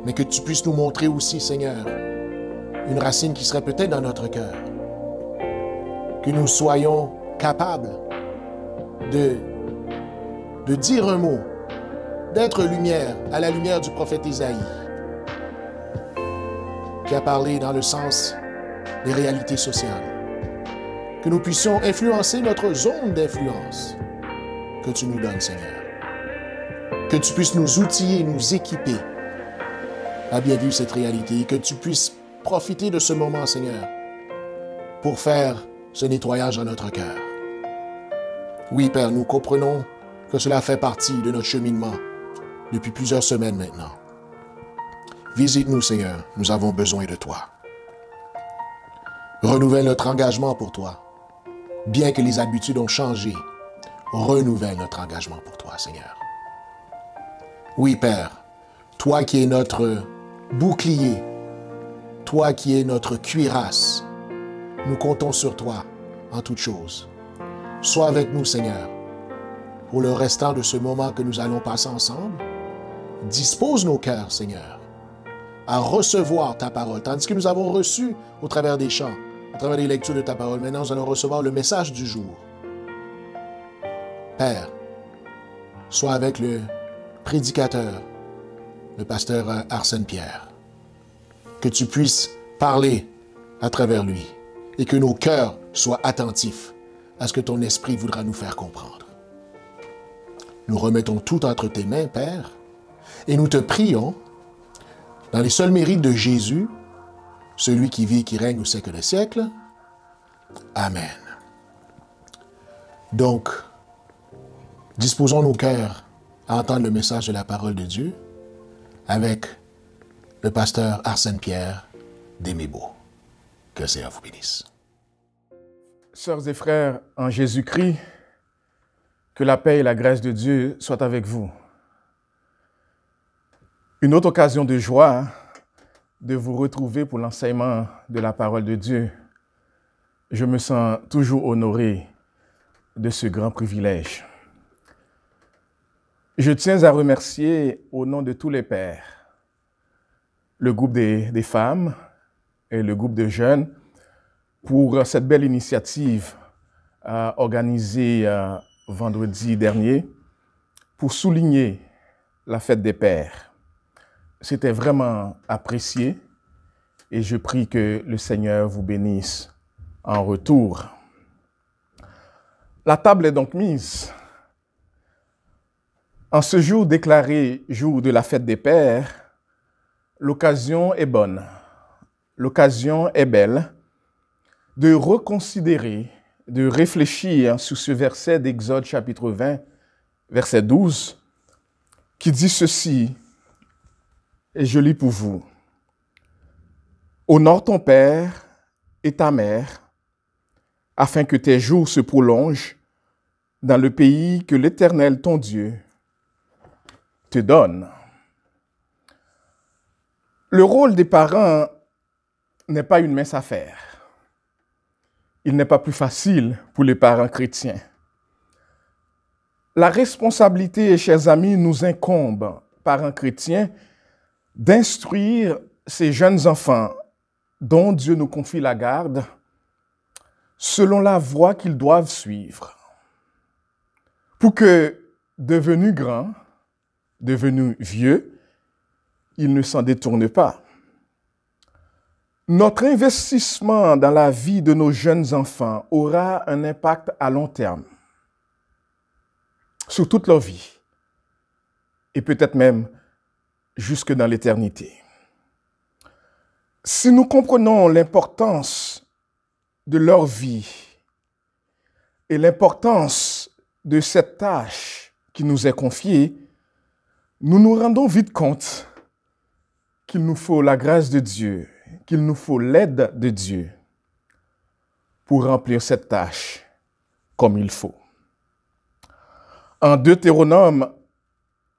mais que tu puisses nous montrer aussi, Seigneur, une racine qui serait peut-être dans notre cœur, que nous soyons capables de dire un mot, d'être lumière à la lumière du prophète Isaïe, qui a parlé dans le sens des réalités sociales. Que nous puissions influencer notre zone d'influence que tu nous donnes, Seigneur. Que tu puisses nous outiller, nous équiper à bien vivre cette réalité et que tu puisses profiter de ce moment, Seigneur, pour faire ce nettoyage dans notre cœur. Oui, Père, nous comprenons que cela fait partie de notre cheminement depuis plusieurs semaines maintenant. Visite-nous, Seigneur, nous avons besoin de toi. Renouvelle notre engagement pour toi. Bien que les habitudes ont changé, renouvelle notre engagement pour toi, Seigneur. Oui, Père, toi qui es notre bouclier, toi qui es notre cuirasse, nous comptons sur toi en toutes choses. Sois avec nous, Seigneur, pour le restant de ce moment que nous allons passer ensemble. Dispose nos cœurs, Seigneur, à recevoir ta parole, tandis que nous avons reçu au travers des chants, au travers des lectures de ta parole. Maintenant, nous allons recevoir le message du jour. Père, sois avec le prédicateur, le pasteur Arsène Pierre, que tu puisses parler à travers lui et que nos cœurs soient attentifs à ce que ton esprit voudra nous faire comprendre. Nous remettons tout entre tes mains, Père, et nous te prions, dans les seuls mérites de Jésus, celui qui vit et qui règne au siècle des siècles. Amen. Donc, disposons nos cœurs à entendre le message de la parole de Dieu avec le pasteur Arsène Pierre d'Aimé-Beau. Que le Seigneur vous bénisse. Sœurs et frères en Jésus-Christ, que la paix et la grâce de Dieu soient avec vous. Une autre occasion de joie de vous retrouver pour l'enseignement de la parole de Dieu. Je me sens toujours honoré de ce grand privilège. Je tiens à remercier au nom de tous les pères, le groupe des femmes et le groupe de jeunes pour cette belle initiative organisée vendredi dernier pour souligner la fête des pères. C'était vraiment apprécié et je prie que le Seigneur vous bénisse en retour. La table est donc mise. En ce jour déclaré jour de la fête des pères, l'occasion est bonne, l'occasion est belle de reconsidérer, de réfléchir sur ce verset d'Exode chapitre 20, verset 12, qui dit ceci, et je lis pour vous. « Honore ton père et ta mère, afin que tes jours se prolongent dans le pays que l'Éternel, ton Dieu, te donne. » Le rôle des parents n'est pas une mince affaire. Il n'est pas plus facile pour les parents chrétiens. La responsabilité, chers amis, nous incombe, parents chrétiens, d'instruire ces jeunes enfants dont Dieu nous confie la garde selon la voie qu'ils doivent suivre, pour que, devenus grands, devenus vieux, ils ne s'en détournent pas. Notre investissement dans la vie de nos jeunes enfants aura un impact à long terme, sur toute leur vie, et peut-être même jusque dans l'éternité. Si nous comprenons l'importance de leur vie et l'importance de cette tâche qui nous est confiée, nous nous rendons vite compte qu'il nous faut la grâce de Dieu, qu'il nous faut l'aide de Dieu pour remplir cette tâche comme il faut. En Deutéronome,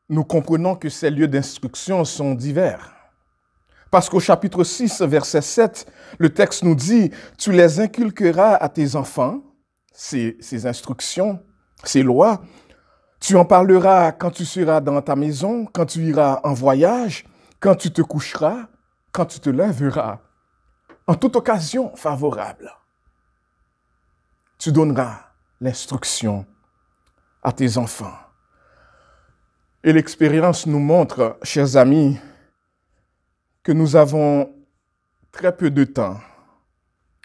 nous comprenons que ces lieux d'instruction sont divers. Parce qu'au chapitre 6, verset 7, le texte nous dit « Tu les inculqueras à tes enfants, ces instructions, ces lois. Tu en parleras quand tu seras dans ta maison, quand tu iras en voyage, quand tu te coucheras, quand tu te lèveras, en toute occasion favorable. Tu donneras l'instruction à tes enfants. » Et l'expérience nous montre, chers amis, que nous avons très peu de temps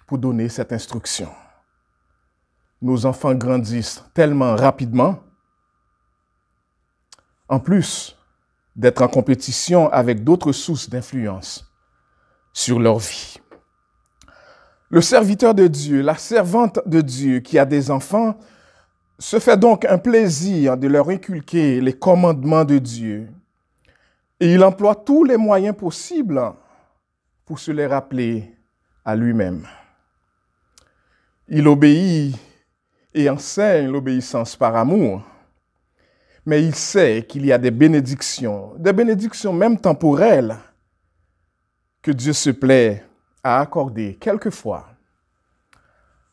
pour donner cette instruction. Nos enfants grandissent tellement rapidement. En plus d'être en compétition avec d'autres sources d'influence sur leur vie. Le serviteur de Dieu, la servante de Dieu qui a des enfants, se fait donc un plaisir de leur inculquer les commandements de Dieu. Et il emploie tous les moyens possibles pour se les rappeler à lui-même. Il obéit et enseigne l'obéissance par amour. Mais il sait qu'il y a des bénédictions même temporelles, que Dieu se plaît à accorder quelquefois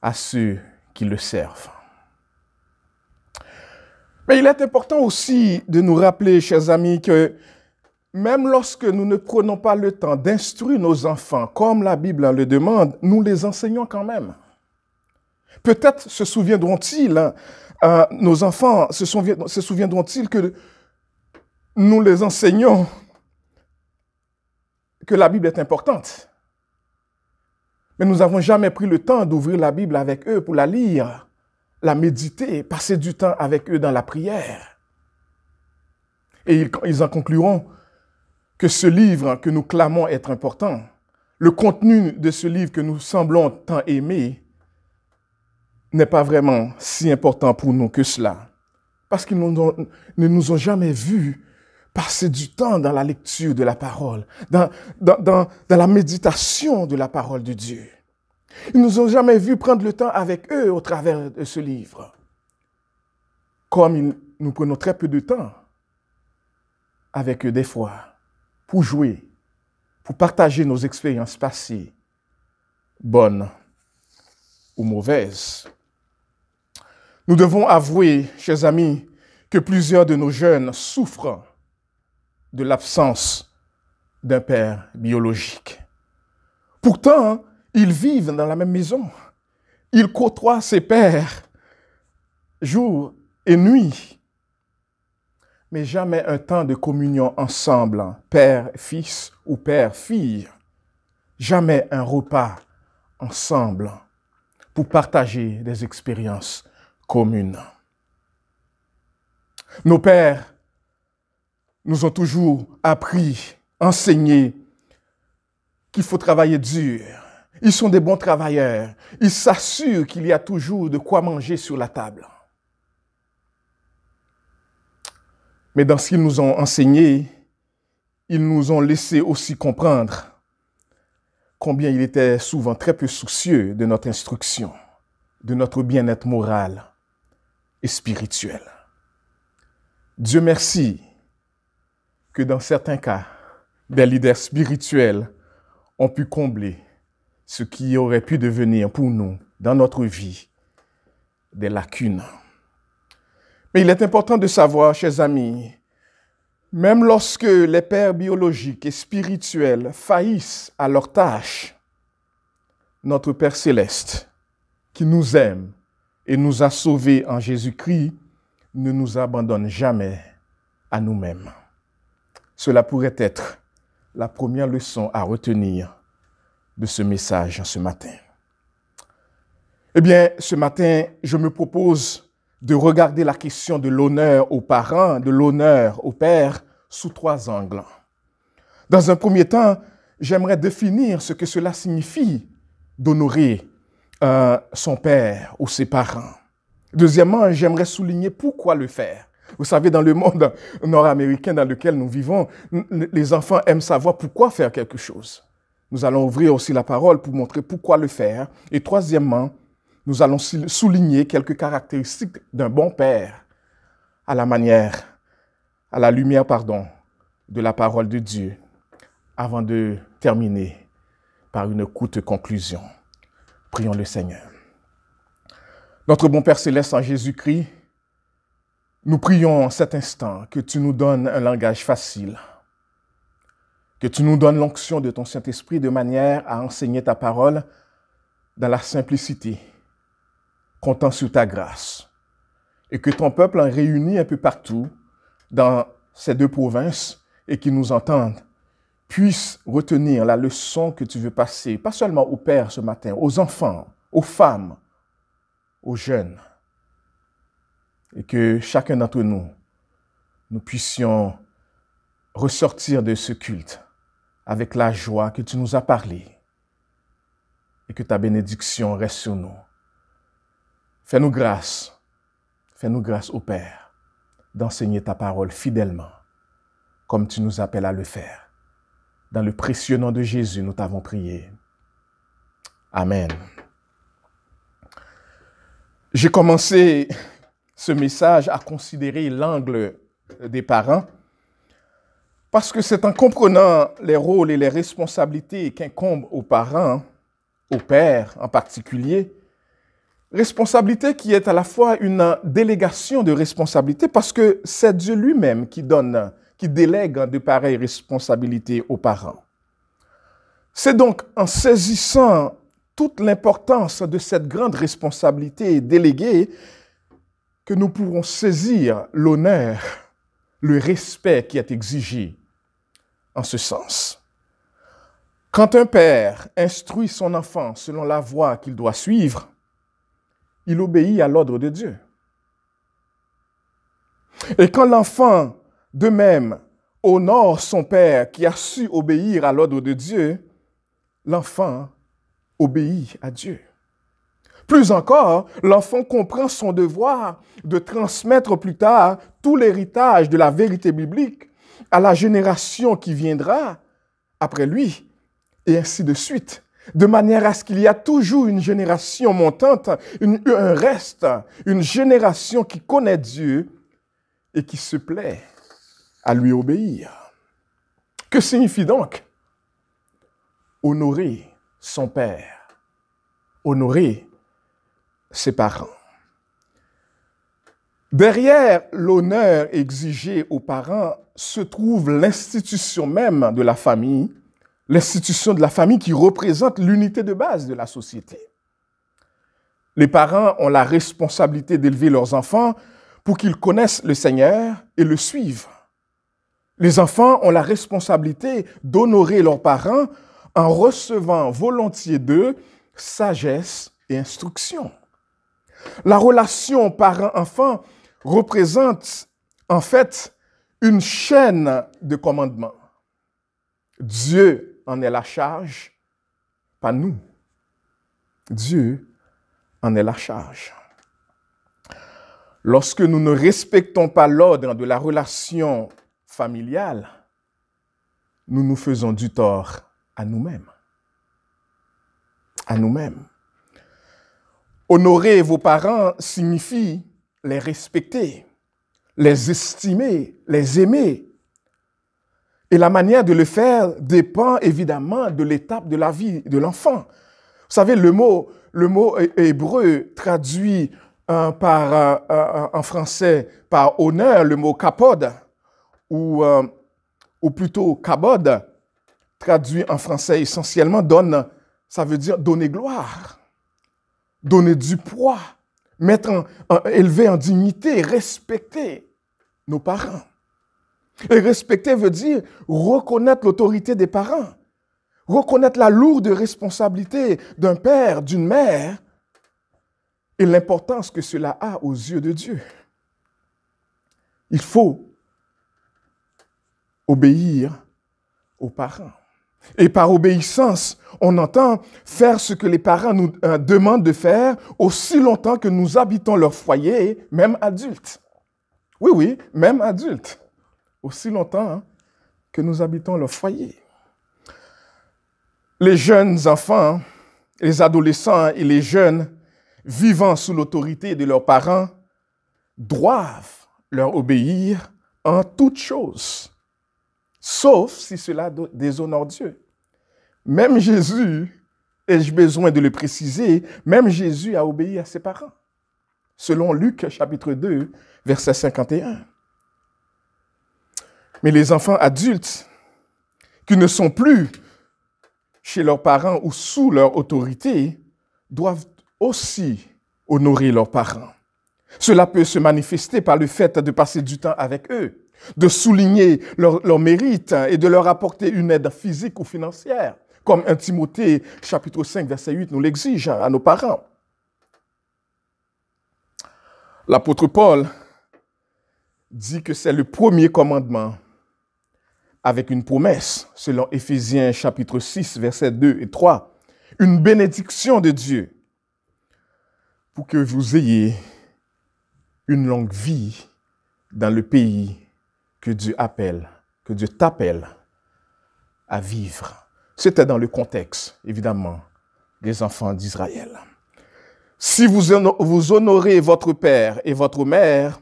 à ceux qui le servent. Mais il est important aussi de nous rappeler, chers amis, que même lorsque nous ne prenons pas le temps d'instruire nos enfants, comme la Bible le demande, nous les enseignons quand même. Peut-être se souviendront-ils, nos enfants se souviendront-ils que nous les enseignons que la Bible est importante. Mais nous n'avons jamais pris le temps d'ouvrir la Bible avec eux pour la lire, la méditer, passer du temps avec eux dans la prière. Et ils en concluront que ce livre que nous clamons être important, le contenu de ce livre que nous semblons tant aimer, n'est pas vraiment si important pour nous que cela. Parce qu'ils ne nous ont jamais vus passer du temps dans la lecture de la parole, dans la méditation de la parole de Dieu. Ils ne nous ont jamais vus prendre le temps avec eux au travers de ce livre. Comme nous prenons très peu de temps avec eux des fois, pour jouer, pour partager nos expériences passées, bonnes ou mauvaises. Nous devons avouer, chers amis, que plusieurs de nos jeunes souffrent de l'absence d'un père biologique. Pourtant, ils vivent dans la même maison. Ils côtoient ses pères jour et nuit. Mais jamais un temps de communion ensemble, père-fils ou père-fille. Jamais un repas ensemble pour partager des expériences communes. Nos pères nous ont toujours appris, enseigné qu'il faut travailler dur. Ils sont des bons travailleurs. Ils s'assurent qu'il y a toujours de quoi manger sur la table. Mais dans ce qu'ils nous ont enseigné, ils nous ont laissé aussi comprendre combien ils étaient souvent très peu soucieux de notre instruction, de notre bien-être moral et spirituel. Dieu merci que dans certains cas, des leaders spirituels ont pu combler ce qui aurait pu devenir pour nous, dans notre vie, des lacunes. Mais il est important de savoir, chers amis, même lorsque les pères biologiques et spirituels faillissent à leur tâche, notre Père céleste, qui nous aime et nous a sauvés en Jésus-Christ, ne nous abandonne jamais à nous-mêmes. Cela pourrait être la première leçon à retenir de ce message ce matin. Eh bien, ce matin, je me propose de regarder la question de l'honneur aux parents, de l'honneur aux pères, sous 3 angles. Dans un premier temps, j'aimerais définir ce que cela signifie d'honorer son père ou ses parents. Deuxièmement, j'aimerais souligner pourquoi le faire. Vous savez, dans le monde nord-américain dans lequel nous vivons, les enfants aiment savoir pourquoi faire quelque chose. Nous allons ouvrir aussi la parole pour montrer pourquoi le faire. Et troisièmement, nous allons souligner quelques caractéristiques d'un bon père à la lumière, de la parole de Dieu, avant de terminer par une courte conclusion. Prions le Seigneur. Notre bon Père céleste en Jésus-Christ, nous prions en cet instant que tu nous donnes un langage facile, que tu nous donnes l'onction de ton Saint-Esprit de manière à enseigner ta parole dans la simplicité, comptant sur ta grâce, et que ton peuple en réuni un peu partout dans ces 2 provinces et qui nous entendent puisse retenir la leçon que tu veux passer, pas seulement aux pères ce matin, aux enfants, aux femmes, aux jeunes, et que chacun d'entre nous puissions ressortir de ce culte avec la joie que tu nous as parlé et que ta bénédiction reste sur nous. Fais-nous grâce, ô Père, d'enseigner ta parole fidèlement, comme tu nous appelles à le faire. Dans le précieux nom de Jésus, nous t'avons prié. Amen. J'ai commencé ce message à considérer l'angle des parents parce que c'est en comprenant les rôles et les responsabilités qu'incombent aux parents, aux pères en particulier, responsabilité qui est à la fois une délégation de responsabilité parce que c'est Dieu lui-même qui donne, qui délègue de pareilles responsabilités aux parents. C'est donc en saisissant toute l'importance de cette grande responsabilité déléguée que nous pourrons saisir l'honneur, le respect qui est exigé en ce sens. Quand un père instruit son enfant selon la voie qu'il doit suivre, il obéit à l'ordre de Dieu. Et quand l'enfant, de même, honore son père qui a su obéir à l'ordre de Dieu, l'enfant obéit à Dieu. Plus encore, l'enfant comprend son devoir de transmettre plus tard tout l'héritage de la vérité biblique à la génération qui viendra après lui, et ainsi de suite, de manière à ce qu'il y a toujours une génération montante, un reste, une génération qui connaît Dieu et qui se plaît à lui obéir. Que signifie donc honorer son père, honorer ses parents? Derrière l'honneur exigé aux parents se trouve l'institution même de la famille, l'institution de la famille qui représente l'unité de base de la société. Les parents ont la responsabilité d'élever leurs enfants pour qu'ils connaissent le Seigneur et le suivent. Les enfants ont la responsabilité d'honorer leurs parents en recevant volontiers d'eux sagesse et instruction. La relation parent-enfant représente en fait une chaîne de commandements. Dieu en est la charge, pas nous. Dieu en est la charge. Lorsque nous ne respectons pas l'ordre de la relation familiale, nous nous faisons du tort à nous-mêmes. À nous-mêmes. Honorer vos parents signifie les respecter, les estimer, les aimer. Et la manière de le faire dépend évidemment de l'étape de la vie de l'enfant. Vous savez, le mot hébreu traduit en français par honneur, le mot kapod, ou plutôt kabod, traduit en français essentiellement, ça veut dire donner gloire, donner du poids, élever en dignité, respecter nos parents. Et respecter veut dire reconnaître l'autorité des parents, reconnaître la lourde responsabilité d'un père, d'une mère, et l'importance que cela a aux yeux de Dieu. Il faut obéir aux parents. Et par obéissance, on entend faire ce que les parents nous demandent de faire aussi longtemps que nous habitons leur foyer, même adultes. Oui, même adultes. Aussi longtemps que nous habitons leur foyer. Les jeunes enfants, les adolescents et les jeunes vivant sous l'autorité de leurs parents doivent leur obéir en toutes choses, sauf si cela déshonore Dieu. Même Jésus, ai-je besoin de le préciser, même Jésus a obéi à ses parents, selon Luc chapitre 2, verset 51. Mais les enfants adultes qui ne sont plus chez leurs parents ou sous leur autorité doivent aussi honorer leurs parents. Cela peut se manifester par le fait de passer du temps avec eux, de souligner leur mérite et de leur apporter une aide physique ou financière, comme 1 Timothée chapitre 5, verset 8 nous l'exige à nos parents. L'apôtre Paul dit que c'est le premier commandement avec une promesse, selon Éphésiens chapitre 6, versets 2 et 3. une bénédiction de Dieu pour que vous ayez une longue vie dans le pays que Dieu t'appelle à vivre. C'était dans le contexte, évidemment, des enfants d'Israël. Si vous honorez votre père et votre mère,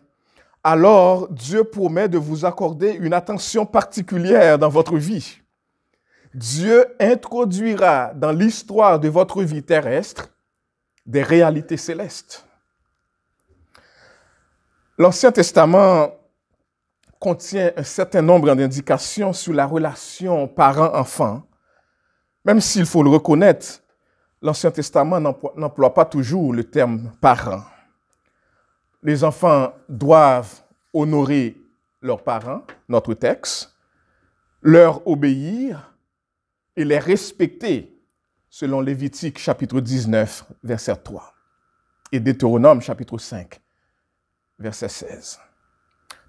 alors Dieu promet de vous accorder une attention particulière dans votre vie. Dieu introduira dans l'histoire de votre vie terrestre des réalités célestes. L'Ancien Testament contient un certain nombre d'indications sur la relation parent-enfant, même s'il faut le reconnaître, l'Ancien Testament n'emploie pas toujours le terme parent. Les enfants doivent honorer leurs parents, notre texte, leur obéir et les respecter, selon Lévitique chapitre 19, verset 3, et Deutéronome chapitre 5, verset 16.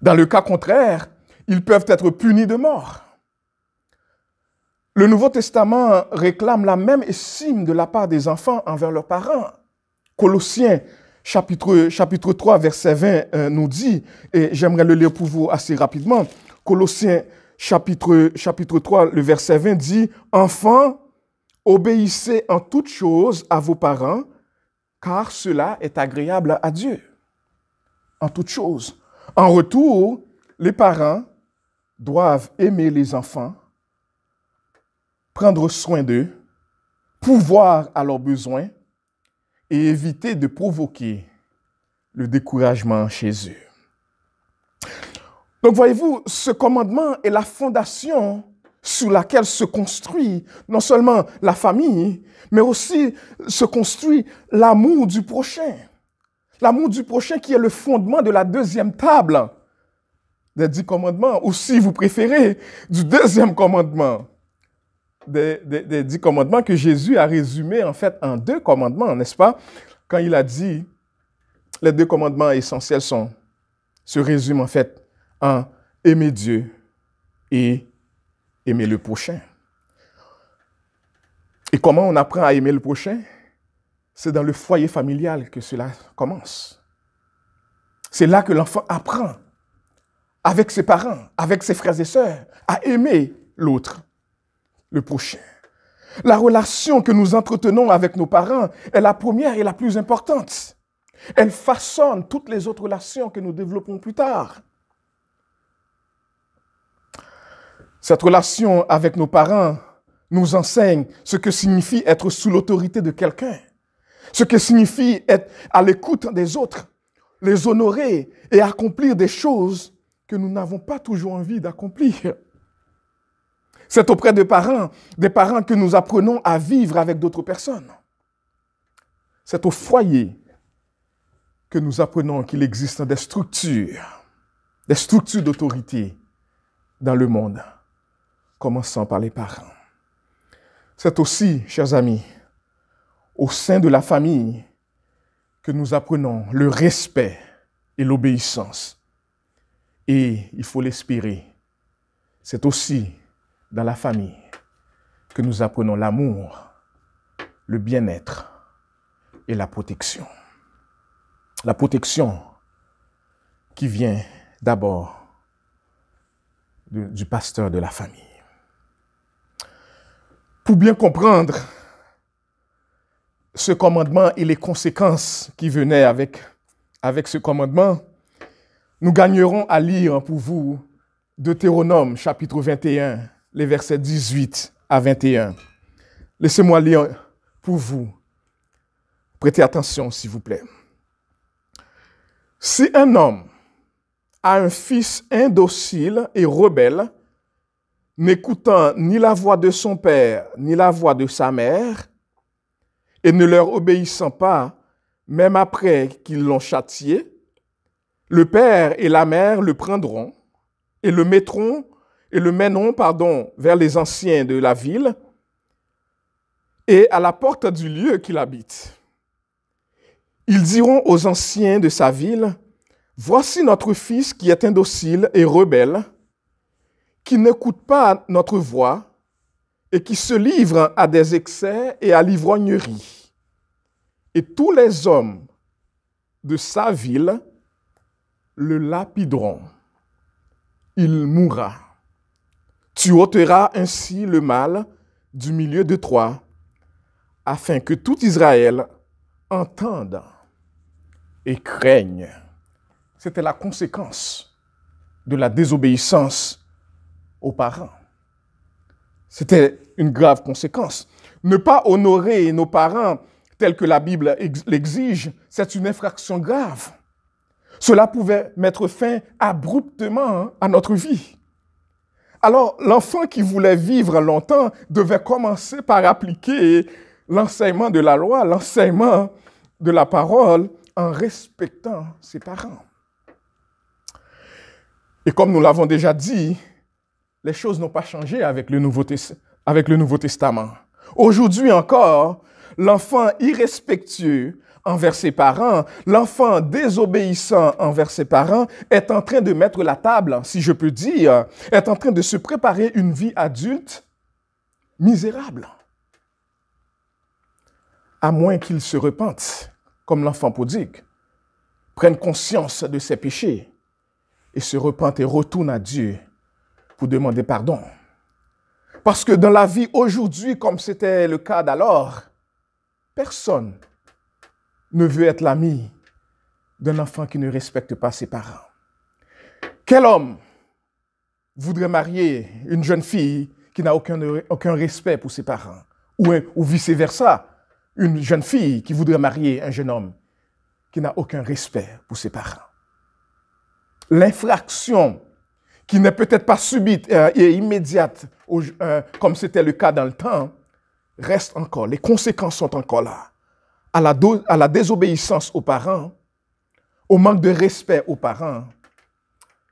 Dans le cas contraire, ils peuvent être punis de mort. Le Nouveau Testament réclame la même estime de la part des enfants envers leurs parents. Colossiens chapitre 3, verset 20 nous dit, et j'aimerais le lire pour vous assez rapidement, Colossiens chapitre 3, le verset 20 dit, « Enfants, obéissez en toutes choses à vos parents, car cela est agréable à Dieu. » En toutes choses. En retour, les parents doivent aimer les enfants, prendre soin d'eux, pourvoir à leurs besoins et éviter de provoquer le découragement chez eux. Donc voyez-vous, ce commandement est la fondation sur laquelle se construit non seulement la famille, mais aussi se construit l'amour du prochain. L'amour du prochain qui est le fondement de la deuxième table des 10 commandements, ou si vous préférez, du deuxième commandement. Des 10 commandements que Jésus a résumés en fait en 2 commandements, n'est-ce pas? Quand il a dit, les 2 commandements essentiels se résument en fait en aimer Dieu et aimer le prochain. Et comment on apprend à aimer le prochain? C'est dans le foyer familial que cela commence. C'est là que l'enfant apprend, avec ses parents, avec ses frères et sœurs, à aimer l'autre, le prochain. La relation que nous entretenons avec nos parents est la première et la plus importante. Elle façonne toutes les autres relations que nous développons plus tard. Cette relation avec nos parents nous enseigne ce que signifie être sous l'autorité de quelqu'un, ce que signifie être à l'écoute des autres, les honorer et accomplir des choses que nous n'avons pas toujours envie d'accomplir. C'est auprès des parents que nous apprenons à vivre avec d'autres personnes. C'est au foyer que nous apprenons qu'il existe des structures d'autorité dans le monde, commençant par les parents. C'est aussi, chers amis, au sein de la famille que nous apprenons le respect et l'obéissance. Et il faut l'espérer, c'est aussi dans la famille que nous apprenons l'amour, le bien-être et la protection. La protection qui vient d'abord du pasteur de la famille. Pour bien comprendre ce commandement et les conséquences qui venaient avec ce commandement, nous gagnerons à lire pour vous Deutéronome chapitre 21, les versets 18 à 21. Laissez-moi lire pour vous. Prêtez attention, s'il vous plaît. Si un homme a un fils indocile et rebelle, n'écoutant ni la voix de son père, ni la voix de sa mère, et ne leur obéissant pas, même après qu'ils l'ont châtié, le père et la mère le prendront et le mèneront vers les anciens de la ville et à la porte du lieu qu'il habite. Ils diront aux anciens de sa ville, « Voici notre fils qui est indocile et rebelle, qui n'écoute pas notre voix et qui se livre à des excès et à l'ivrognerie. Et tous les hommes de sa ville le lapideront. Il mourra. Tu ôteras ainsi le mal du milieu de toi, afin que tout Israël entende et craigne. C'était la conséquence de la désobéissance aux parents. C'était une grave conséquence. Ne pas honorer nos parents tel que la Bible l'exige, c'est une infraction grave. Cela pouvait mettre fin abruptement à notre vie. Alors, l'enfant qui voulait vivre longtemps devait commencer par appliquer l'enseignement de la loi, l'enseignement de la parole, en respectant ses parents. Et comme nous l'avons déjà dit, les choses n'ont pas changé avec le Nouveau Testament. Aujourd'hui encore, l'enfant irrespectueux envers ses parents, l'enfant désobéissant envers ses parents est en train de mettre la table, si je peux dire, est en train de se préparer une vie adulte misérable. À moins qu'il se repente, comme l'enfant prodigue, prenne conscience de ses péchés et se repente et retourne à Dieu pour demander pardon. Parce que dans la vie aujourd'hui, comme c'était le cas d'alors, personne ne veut être l'ami d'un enfant qui ne respecte pas ses parents. Quel homme voudrait marier une jeune fille qui n'a aucun respect pour ses parents? Ou vice-versa, une jeune fille qui voudrait marier un jeune homme qui n'a aucun respect pour ses parents. L'infraction, qui n'est peut-être pas subite et immédiate, comme c'était le cas dans le temps, reste encore. Les conséquences sont encore là. À la désobéissance aux parents, au manque de respect aux parents,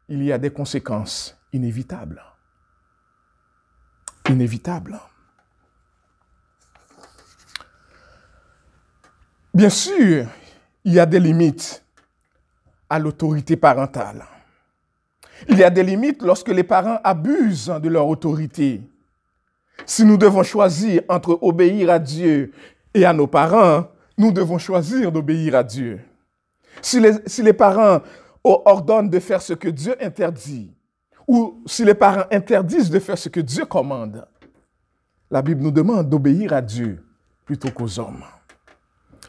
il y a des conséquences inévitables. Inévitables. Bien sûr, il y a des limites à l'autorité parentale. Il y a des limites lorsque les parents abusent de leur autorité. Si nous devons choisir entre obéir à Dieu et à nos parents, nous devons choisir d'obéir à Dieu. Si les parents ordonnent de faire ce que Dieu interdit, ou si les parents interdisent de faire ce que Dieu commande, la Bible nous demande d'obéir à Dieu plutôt qu'aux hommes.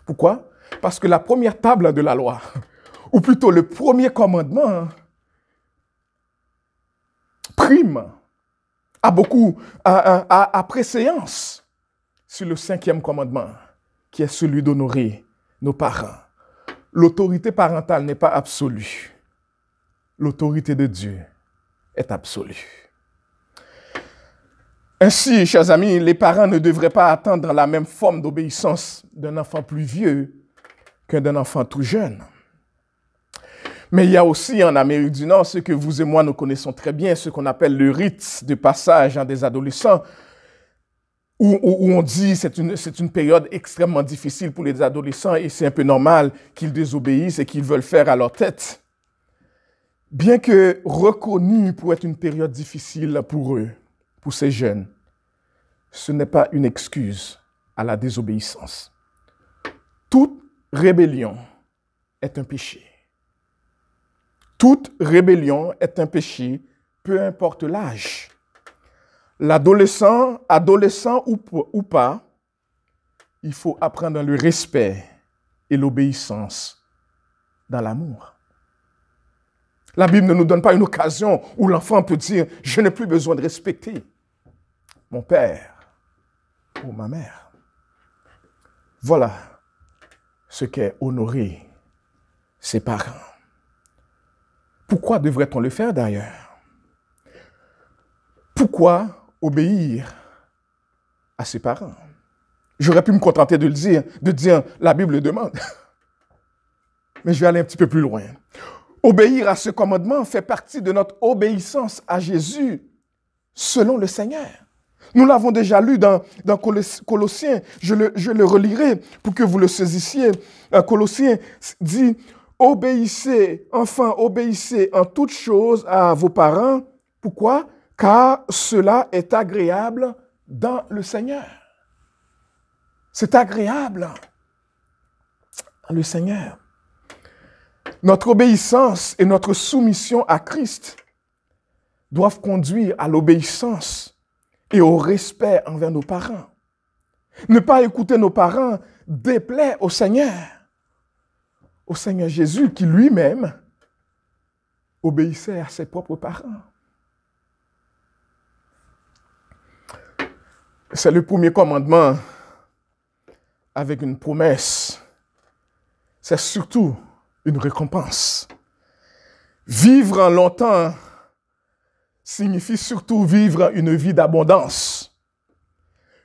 Pourquoi? Parce que la première table de la loi, ou plutôt le premier commandement, prime, a préséance sur le 5e commandement, qui est celui d'honorer nos parents. L'autorité parentale n'est pas absolue. L'autorité de Dieu est absolue. Ainsi, chers amis, les parents ne devraient pas attendre la même forme d'obéissance d'un enfant plus vieux que d'un enfant tout jeune. Mais il y a aussi en Amérique du Nord ce que vous et moi nous connaissons très bien, ce qu'on appelle le rite de passage des adolescents, où on dit c'est une période extrêmement difficile pour les adolescents et c'est un peu normal qu'ils désobéissent et qu'ils veulent faire à leur tête. Bien que reconnu pour être une période difficile pour eux, pour ces jeunes, ce n'est pas une excuse à la désobéissance. Toute rébellion est un péché. Toute rébellion est un péché, peu importe l'âge. L'adolescent, adolescent ou pas, il faut apprendre le respect et l'obéissance dans l'amour. La Bible ne nous donne pas une occasion où l'enfant peut dire « Je n'ai plus besoin de respecter mon père ou ma mère ». Voilà ce qu'est honorer ses parents. Pourquoi devrait-on le faire d'ailleurs? Pourquoi obéir à ses parents? J'aurais pu me contenter de dire la Bible le demande. Mais je vais aller un petit peu plus loin. Obéir à ce commandement fait partie de notre obéissance à Jésus selon le Seigneur. Nous l'avons déjà lu dans Colossiens. Je le relirai pour que vous le saisissiez. Colossiens dit « Obéissez, enfants, obéissez en toutes choses à vos parents. » Pourquoi? Car cela est agréable dans le Seigneur. C'est agréable dans le Seigneur. Notre obéissance et notre soumission à Christ doivent conduire à l'obéissance et au respect envers nos parents. Ne pas écouter nos parents déplaît au Seigneur Jésus qui lui-même obéissait à ses propres parents. C'est le premier commandement avec une promesse. C'est surtout une récompense. Vivre longtemps signifie surtout vivre une vie d'abondance,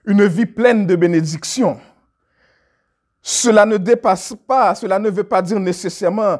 une vie pleine de bénédictions. Cela ne dépasse pas, cela ne veut pas dire nécessairement,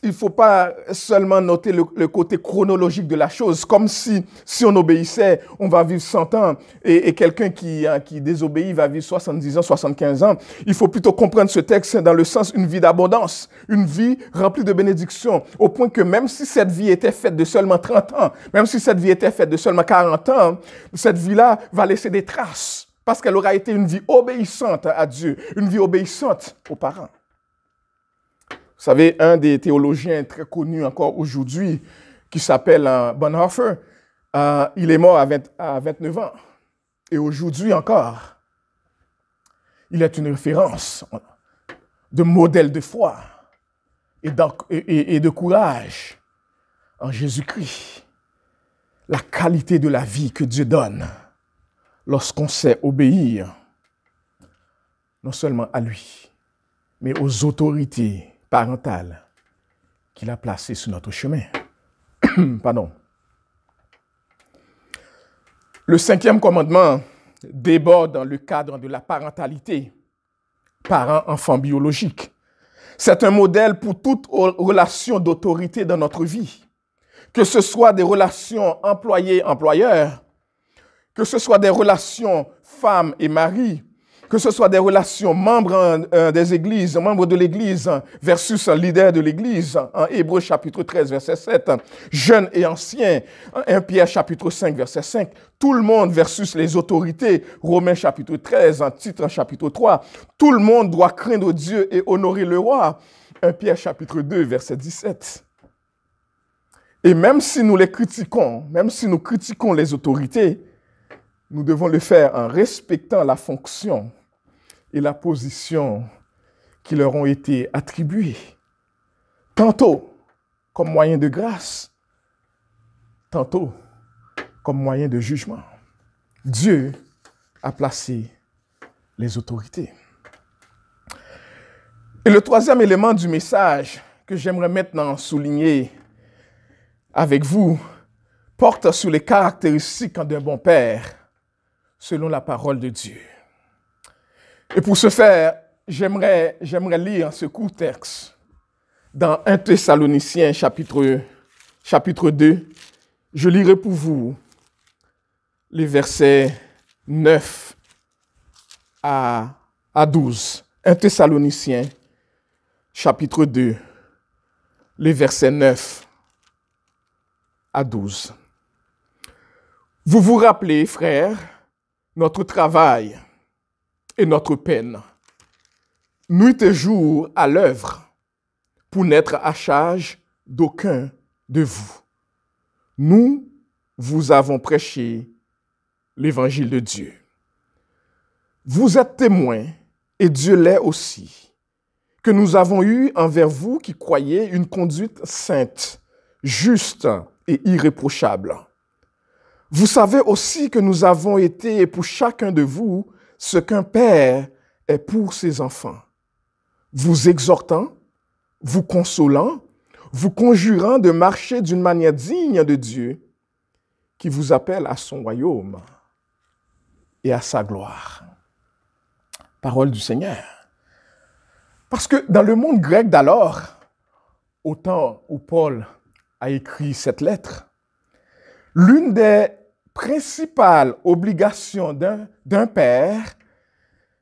il ne faut pas seulement noter le côté chronologique de la chose, comme si on obéissait, on va vivre 100 ans, et quelqu'un qui désobéit va vivre 70 ans, 75 ans. Il faut plutôt comprendre ce texte dans le sens une vie d'abondance, une vie remplie de bénédictions, au point que même si cette vie était faite de seulement 30 ans, même si cette vie était faite de seulement 40 ans, cette vie-là va laisser des traces. Parce qu'elle aura été une vie obéissante à Dieu, une vie obéissante aux parents. Vous savez, un des théologiens très connus encore aujourd'hui, qui s'appelle Bonhoeffer, il est mort à 29 ans. Et aujourd'hui encore, il est une référence de modèle de foi et de courage en Jésus-Christ. La qualité de la vie que Dieu donne lorsqu'on sait obéir, non seulement à lui, mais aux autorités parentales qu'il a placées sur notre chemin. Pardon. Le 5e commandement déborde dans le cadre de la parentalité, parent-enfant biologique. C'est un modèle pour toute relation d'autorité dans notre vie, que ce soit des relations employé-employeur, que ce soit des relations femmes et mari, que ce soit des relations membres des églises, membres de l'église versus un leader de l'église, en Hébreux chapitre 13, verset 7, jeunes et anciens, 1 Pierre chapitre 5, verset 5, tout le monde versus les autorités, Romains chapitre 13, en titre chapitre 3, tout le monde doit craindre Dieu et honorer le roi, 1 Pierre chapitre 2, verset 17. Et même si nous les critiquons, même si nous critiquons les autorités, nous devons le faire en respectant la fonction et la position qui leur ont été attribuées, tantôt comme moyen de grâce, tantôt comme moyen de jugement. Dieu a placé les autorités. Et le 3e élément du message que j'aimerais maintenant souligner avec vous porte sur les caractéristiques d'un bon père selon la parole de Dieu. Et pour ce faire, j'aimerais lire ce court texte dans 1 Thessaloniciens chapitre 2. Je lirai pour vous les versets 9 à 12. 1 Thessaloniciens chapitre 2, les versets 9 à 12. Vous vous rappelez, frères, notre travail et notre peine, nuit et jour à l'œuvre, pour n'être à charge d'aucun de vous. Nous vous avons prêché l'évangile de Dieu. Vous êtes témoins, et Dieu l'est aussi, que nous avons eu envers vous qui croyez une conduite sainte, juste et irréprochable. Vous savez aussi que nous avons été pour chacun de vous ce qu'un père est pour ses enfants, vous exhortant, vous consolant, vous conjurant de marcher d'une manière digne de Dieu, qui vous appelle à son royaume et à sa gloire. Parole du Seigneur. Parce que dans le monde grec d'alors, au temps où Paul a écrit cette lettre, l'une des principales obligations d'un père,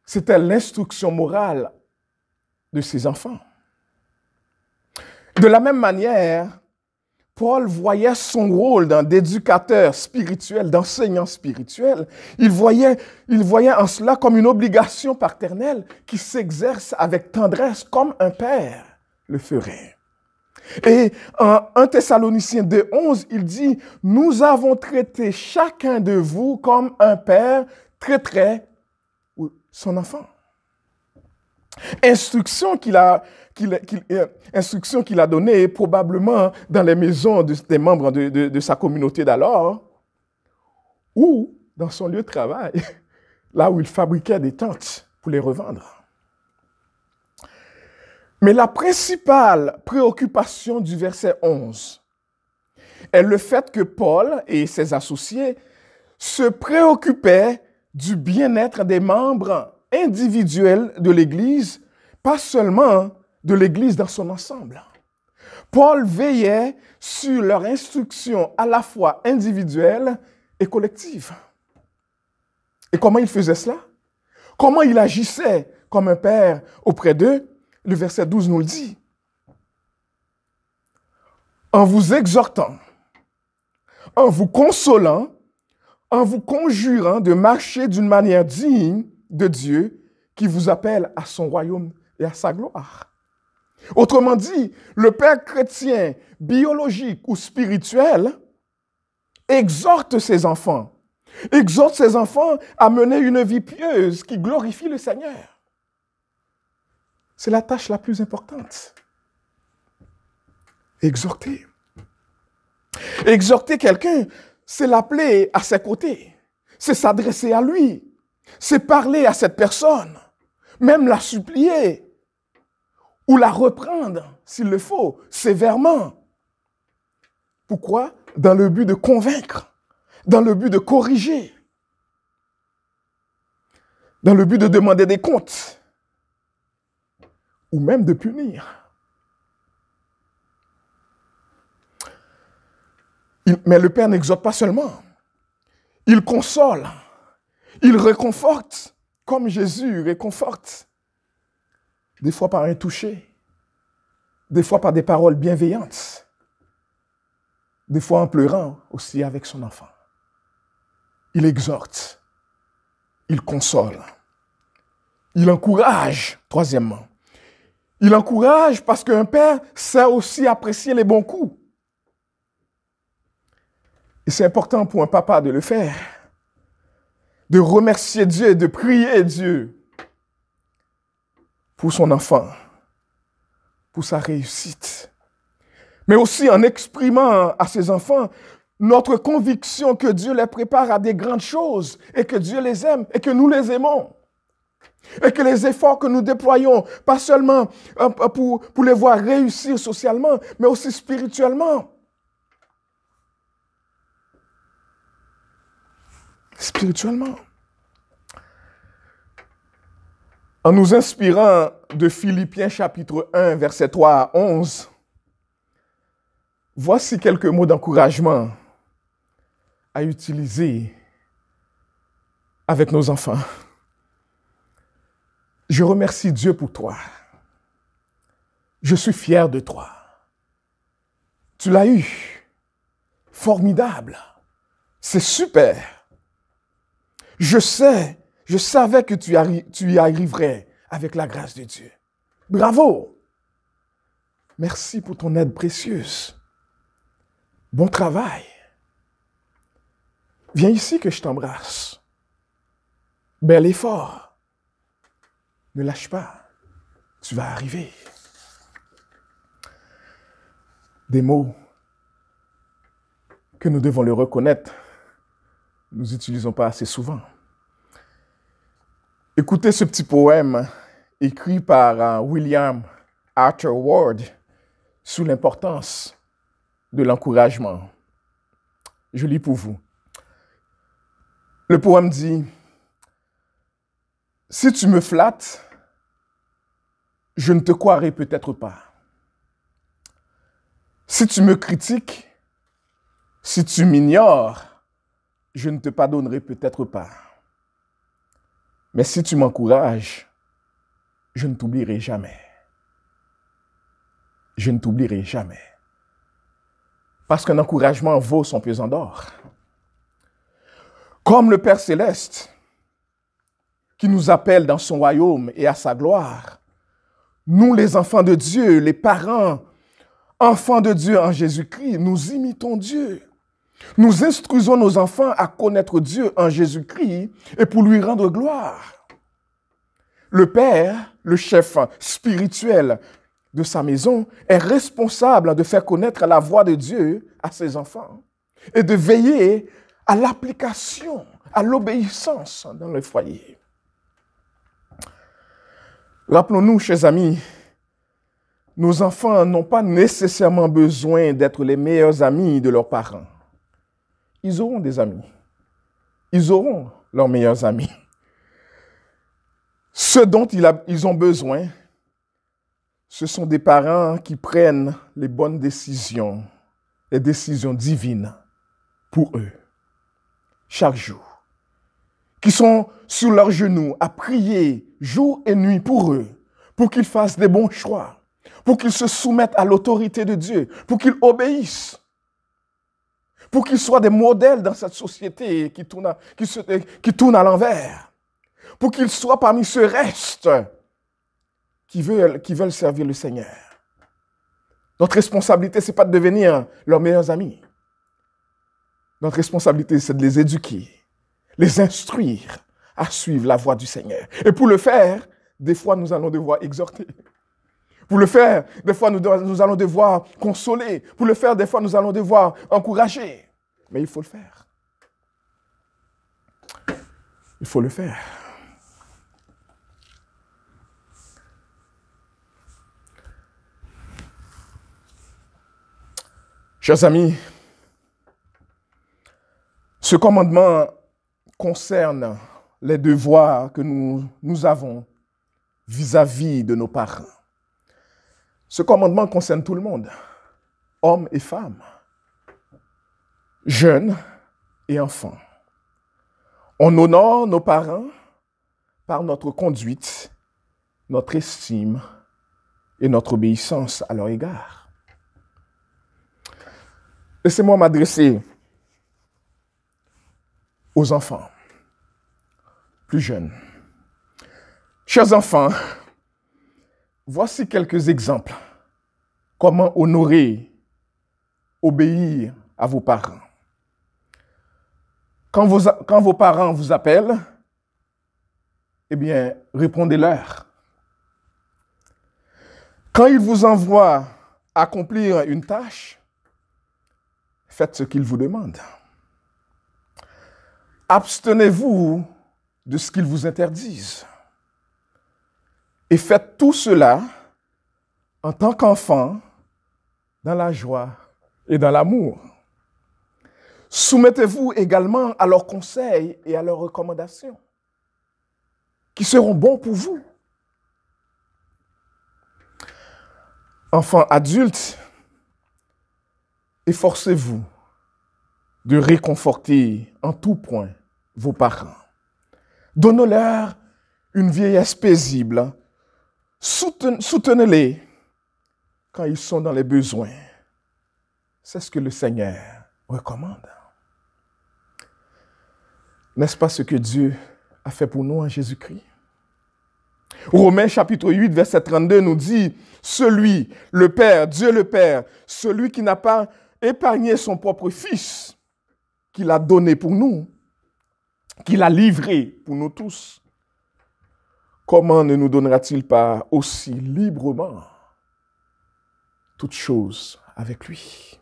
c'était l'instruction morale de ses enfants. De la même manière, Paul voyait son rôle d'éducateur spirituel, d'enseignant spirituel. Il voyait en cela comme une obligation paternelle qui s'exerce avec tendresse comme un père le ferait. Et en 1 Thessaloniciens 2:11, il dit « Nous avons traité chacun de vous comme un père traiterait son enfant. » Instruction qu'il a donnée probablement dans les maisons des membres de sa communauté d'alors ou dans son lieu de travail, là où il fabriquait des tentes pour les revendre. Mais la principale préoccupation du verset 11 est le fait que Paul et ses associés se préoccupaient du bien-être des membres individuels de l'Église, pas seulement de l'Église dans son ensemble. Paul veillait sur leur instruction à la fois individuelle et collective. Et comment il faisait cela? Comment il agissait comme un père auprès d'eux? Le verset 12 nous le dit. En vous exhortant, en vous consolant, en vous conjurant de marcher d'une manière digne de Dieu qui vous appelle à son royaume et à sa gloire. Autrement dit, le père chrétien, biologique ou spirituel, exhorte ses enfants à mener une vie pieuse qui glorifie le Seigneur. C'est la tâche la plus importante. Exhorter. Exhorter quelqu'un, c'est l'appeler à ses côtés. C'est s'adresser à lui. C'est parler à cette personne. Même la supplier. Ou la reprendre, s'il le faut, sévèrement. Pourquoi? Dans le but de convaincre. Dans le but de corriger. Dans le but de demander des comptes. Ou même de punir. Mais le Père n'exhorte pas seulement. Il console. Il réconforte, comme Jésus réconforte. Des fois par un toucher. Des fois par des paroles bienveillantes. Des fois en pleurant aussi avec son enfant. Il exhorte. Il console. Il encourage, troisièmement. Il encourage parce qu'un père sait aussi apprécier les bons coups. Et c'est important pour un papa de le faire. De remercier Dieu, de prier Dieu pour son enfant, pour sa réussite. Mais aussi en exprimant à ses enfants notre conviction que Dieu les prépare à des grandes choses et que Dieu les aime et que nous les aimons. Et que les efforts que nous déployons, pas seulement pour les voir réussir socialement, mais aussi spirituellement. Spirituellement. En nous inspirant de Philippiens chapitre 1, versets 3 à 11, voici quelques mots d'encouragement à utiliser avec nos enfants. Je remercie Dieu pour toi. Je suis fier de toi. Tu l'as eu. Formidable. C'est super. Je savais que tu y arriverais avec la grâce de Dieu. Bravo. Merci pour ton aide précieuse. Bon travail. Viens ici que je t'embrasse. Bel effort. Ne lâche pas, tu vas arriver. Des mots que nous devons le reconnaître, nous n'utilisons pas assez souvent. Écoutez ce petit poème écrit par William Arthur Ward sur l'importance de l'encouragement. Je lis pour vous. Le poème dit: si tu me flattes, je ne te croirai peut-être pas. Si tu me critiques, si tu m'ignores, je ne te pardonnerai peut-être pas. Mais si tu m'encourages, je ne t'oublierai jamais. Je ne t'oublierai jamais. Parce qu'un encouragement vaut son pesant d'or. Comme le Père Céleste, qui nous appelle dans son royaume et à sa gloire, nous, les enfants de Dieu, les parents, enfants de Dieu en Jésus-Christ, nous imitons Dieu. Nous instruisons nos enfants à connaître Dieu en Jésus-Christ et pour lui rendre gloire. Le Père, le chef spirituel de sa maison, est responsable de faire connaître la voix de Dieu à ses enfants et de veiller à l'application, à l'obéissance dans le foyer. Rappelons-nous, chers amis, nos enfants n'ont pas nécessairement besoin d'être les meilleurs amis de leurs parents. Ils auront des amis. Ils auront leurs meilleurs amis. Ce dont ils ont besoin, ce sont des parents qui prennent les bonnes décisions, les décisions divines pour eux, chaque jour. Qui sont sur leurs genoux à prier jour et nuit pour eux, pour qu'ils fassent des bons choix, pour qu'ils se soumettent à l'autorité de Dieu, pour qu'ils obéissent, pour qu'ils soient des modèles dans cette société qui tourne à l'envers, pour qu'ils soient parmi ce reste qui veulent servir le Seigneur. Notre responsabilité, ce n'est pas de devenir leurs meilleurs amis. Notre responsabilité, c'est de les éduquer, les instruire à suivre la voie du Seigneur. Et pour le faire, des fois, nous allons devoir exhorter. Pour le faire, des fois, nous allons devoir consoler. Pour le faire, des fois, nous allons devoir encourager. Mais il faut le faire. Il faut le faire. Chers amis, ce commandement concerne les devoirs que nous avons vis-à-vis de nos parents. Ce commandement concerne tout le monde, hommes et femmes, jeunes et enfants. On honore nos parents par notre conduite, notre estime et notre obéissance à leur égard. Laissez-moi m'adresser aux enfants plus jeunes. Chers enfants, voici quelques exemples. Comment honorer, obéir à vos parents. Quand vos parents vous appellent, eh bien, répondez-leur. Quand ils vous envoient accomplir une tâche, faites ce qu'ils vous demandent. Abstenez-vous de ce qu'ils vous interdisent. Et faites tout cela en tant qu'enfant, dans la joie et dans l'amour. Soumettez-vous également à leurs conseils et à leurs recommandations, qui seront bons pour vous. Enfants adultes, efforcez-vous de réconforter en tout point vos parents. Donnez-leur une vieillesse paisible. Soutenez-les quand ils sont dans les besoins. C'est ce que le Seigneur recommande. N'est-ce pas ce que Dieu a fait pour nous en Jésus-Christ? Romains chapitre 8, verset 32 nous dit, celui, le Père, Dieu le Père, celui qui n'a pas épargné son propre Fils, qu'il a donné pour nous, qu'il a livré pour nous tous, comment ne nous donnera-t-il pas aussi librement toutes choses avec lui?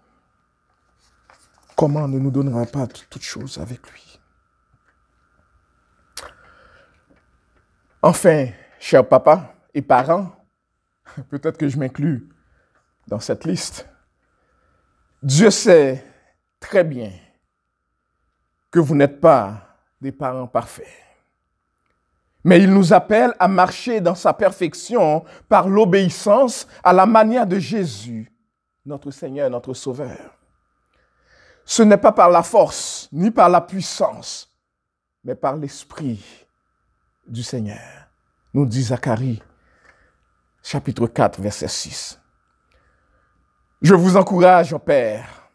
Comment ne nous donnera pas toutes choses avec lui? Enfin, chers papas et parents, peut-être que je m'inclus dans cette liste, Dieu sait très bien que vous n'êtes pas des parents parfaits. Mais il nous appelle à marcher dans sa perfection par l'obéissance à la manière de Jésus, notre Seigneur, notre Sauveur. Ce n'est pas par la force, ni par la puissance, mais par l'Esprit du Seigneur, nous dit Zacharie, chapitre 4, verset 6. Je vous encourage, Père,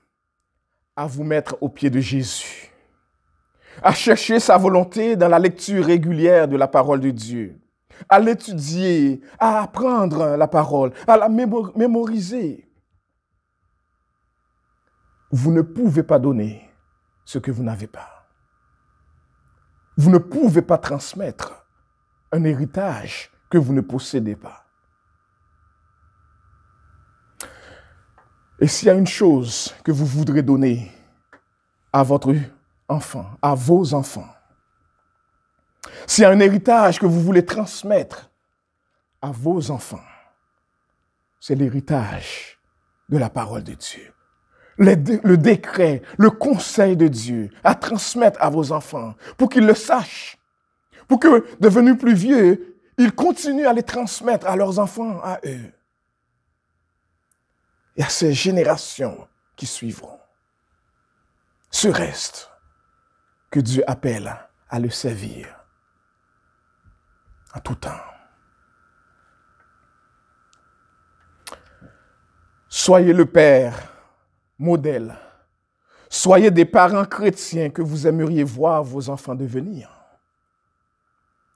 à vous mettre aux pieds de Jésus, à chercher sa volonté dans la lecture régulière de la parole de Dieu, à l'étudier, à apprendre la parole, à la mémoriser. Vous ne pouvez pas donner ce que vous n'avez pas. Vous ne pouvez pas transmettre un héritage que vous ne possédez pas. Et s'il y a une chose que vous voudrez donner à votre enfant, à vos enfants, s'il y a un héritage que vous voulez transmettre à vos enfants, c'est l'héritage de la parole de Dieu. Le décret, le conseil de Dieu à transmettre à vos enfants pour qu'ils le sachent, pour que, devenus plus vieux, ils continuent à les transmettre à leurs enfants, à eux et à ces générations qui suivront. Ce reste que Dieu appelle à le servir en tout temps. Soyez le Père modèle. Soyez des parents chrétiens que vous aimeriez voir vos enfants devenir.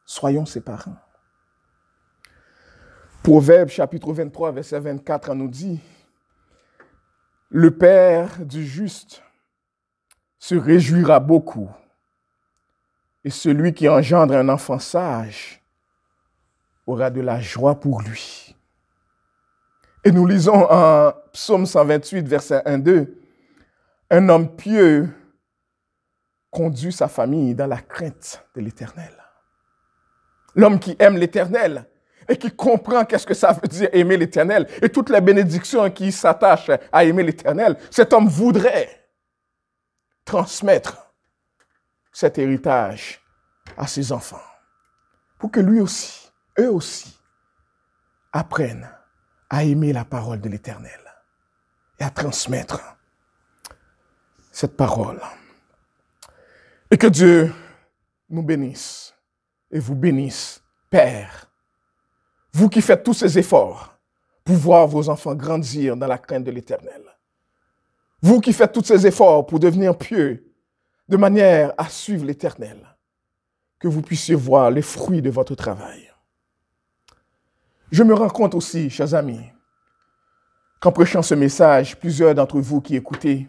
Soyons ces parents. Proverbe chapitre 23, verset 24 nous dit: le Père du juste se réjouira beaucoup, et celui qui engendre un enfant sage aura de la joie pour lui. Et nous lisons en Psaume 128, verset 1-2, un homme pieux conduit sa famille dans la crainte de l'Éternel. L'homme qui aime l'Éternel et qui comprend qu'est-ce que ça veut dire aimer l'Éternel et toutes les bénédictions qui s'attachent à aimer l'Éternel, cet homme voudrait transmettre cet héritage à ses enfants pour que lui aussi, eux aussi, apprennent à aimer la parole de l'Éternel et à transmettre cette parole. Et que Dieu nous bénisse et vous bénisse, Père, vous qui faites tous ces efforts pour voir vos enfants grandir dans la crainte de l'Éternel. Vous qui faites tous ces efforts pour devenir pieux de manière à suivre l'Éternel, que vous puissiez voir les fruits de votre travail. Je me rends compte aussi, chers amis, qu'en prêchant ce message, plusieurs d'entre vous qui écoutez,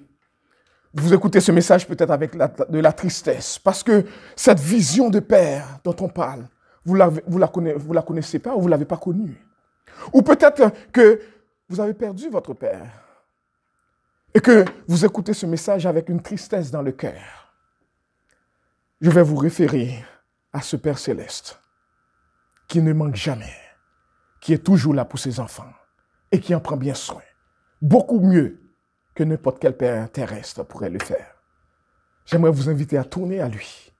vous écoutez ce message peut-être avec de la tristesse, parce que cette vision de Père dont on parle, vous la connaissez pas ou vous ne l'avez pas connue. Ou peut-être que vous avez perdu votre Père et que vous écoutez ce message avec une tristesse dans le cœur. Je vais vous référer à ce Père céleste qui ne manque jamais, qui est toujours là pour ses enfants et qui en prend bien soin, beaucoup mieux que n'importe quel père terrestre pourrait le faire. J'aimerais vous inviter à tourner à lui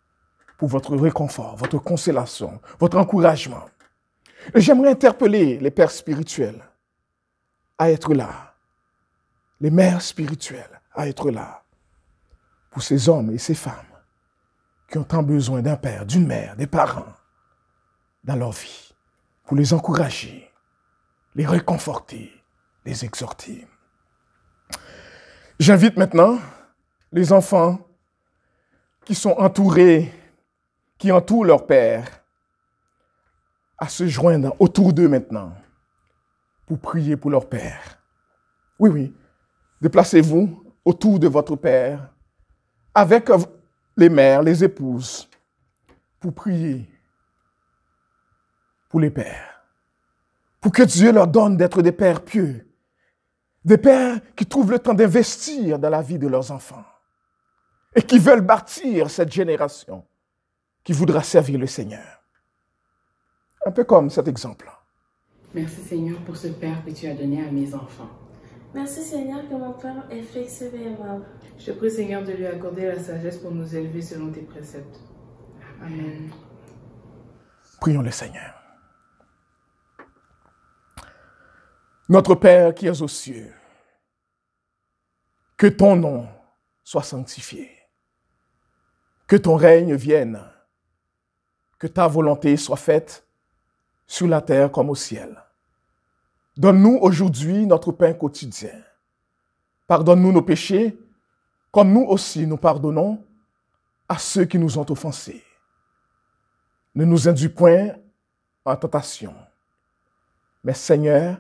pour votre réconfort, votre consolation, votre encouragement. Et j'aimerais interpeller les pères spirituels à être là, les mères spirituelles à être là pour ces hommes et ces femmes qui ont tant besoin d'un père, d'une mère, des parents dans leur vie, pour les encourager, les réconforter, les exhorter. J'invite maintenant les enfants qui sont entourés, qui entourent leur père, à se joindre autour d'eux maintenant pour prier pour leur père. Oui, oui, déplacez-vous autour de votre père avec les mères, les épouses, pour prier pour les pères, pour que Dieu leur donne d'être des pères pieux, des pères qui trouvent le temps d'investir dans la vie de leurs enfants et qui veulent bâtir cette génération qui voudra servir le Seigneur. Un peu comme cet exemple. Merci Seigneur pour ce Père que tu as donné à mes enfants. Merci Seigneur que mon Père est flexible et aimable. Je te prie Seigneur de lui accorder la sagesse pour nous élever selon tes préceptes. Amen. Prions le Seigneur. Notre Père qui es aux cieux, que ton nom soit sanctifié, que ton règne vienne, que ta volonté soit faite sur la terre comme au ciel. Donne-nous aujourd'hui notre pain quotidien. Pardonne-nous nos péchés, comme nous aussi nous pardonnons à ceux qui nous ont offensés. Ne nous induis point en tentation, mais Seigneur,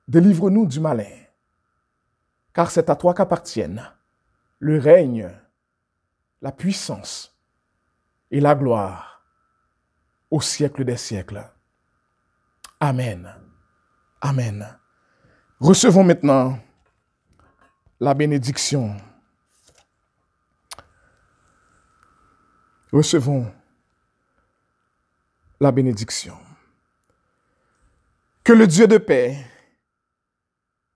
délivre-nous du malin, car c'est à toi qu'appartiennent le règne, la puissance et la gloire au siècle des siècles. Amen. Amen. Recevons maintenant la bénédiction. Recevons la bénédiction. Que le Dieu de paix,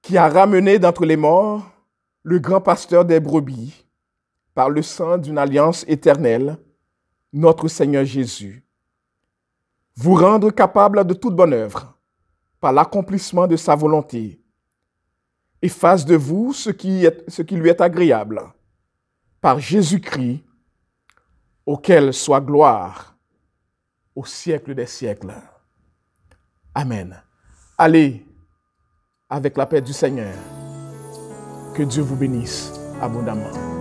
qui a ramené d'entre les morts le grand pasteur des brebis par le sang d'une alliance éternelle, notre Seigneur Jésus, vous rendre capable de toute bonne œuvre par l'accomplissement de sa volonté et fasse de vous ce qui lui est agréable par Jésus-Christ, auquel soit gloire au siècle des siècles. Amen. Allez avec la paix du Seigneur. Que Dieu vous bénisse abondamment.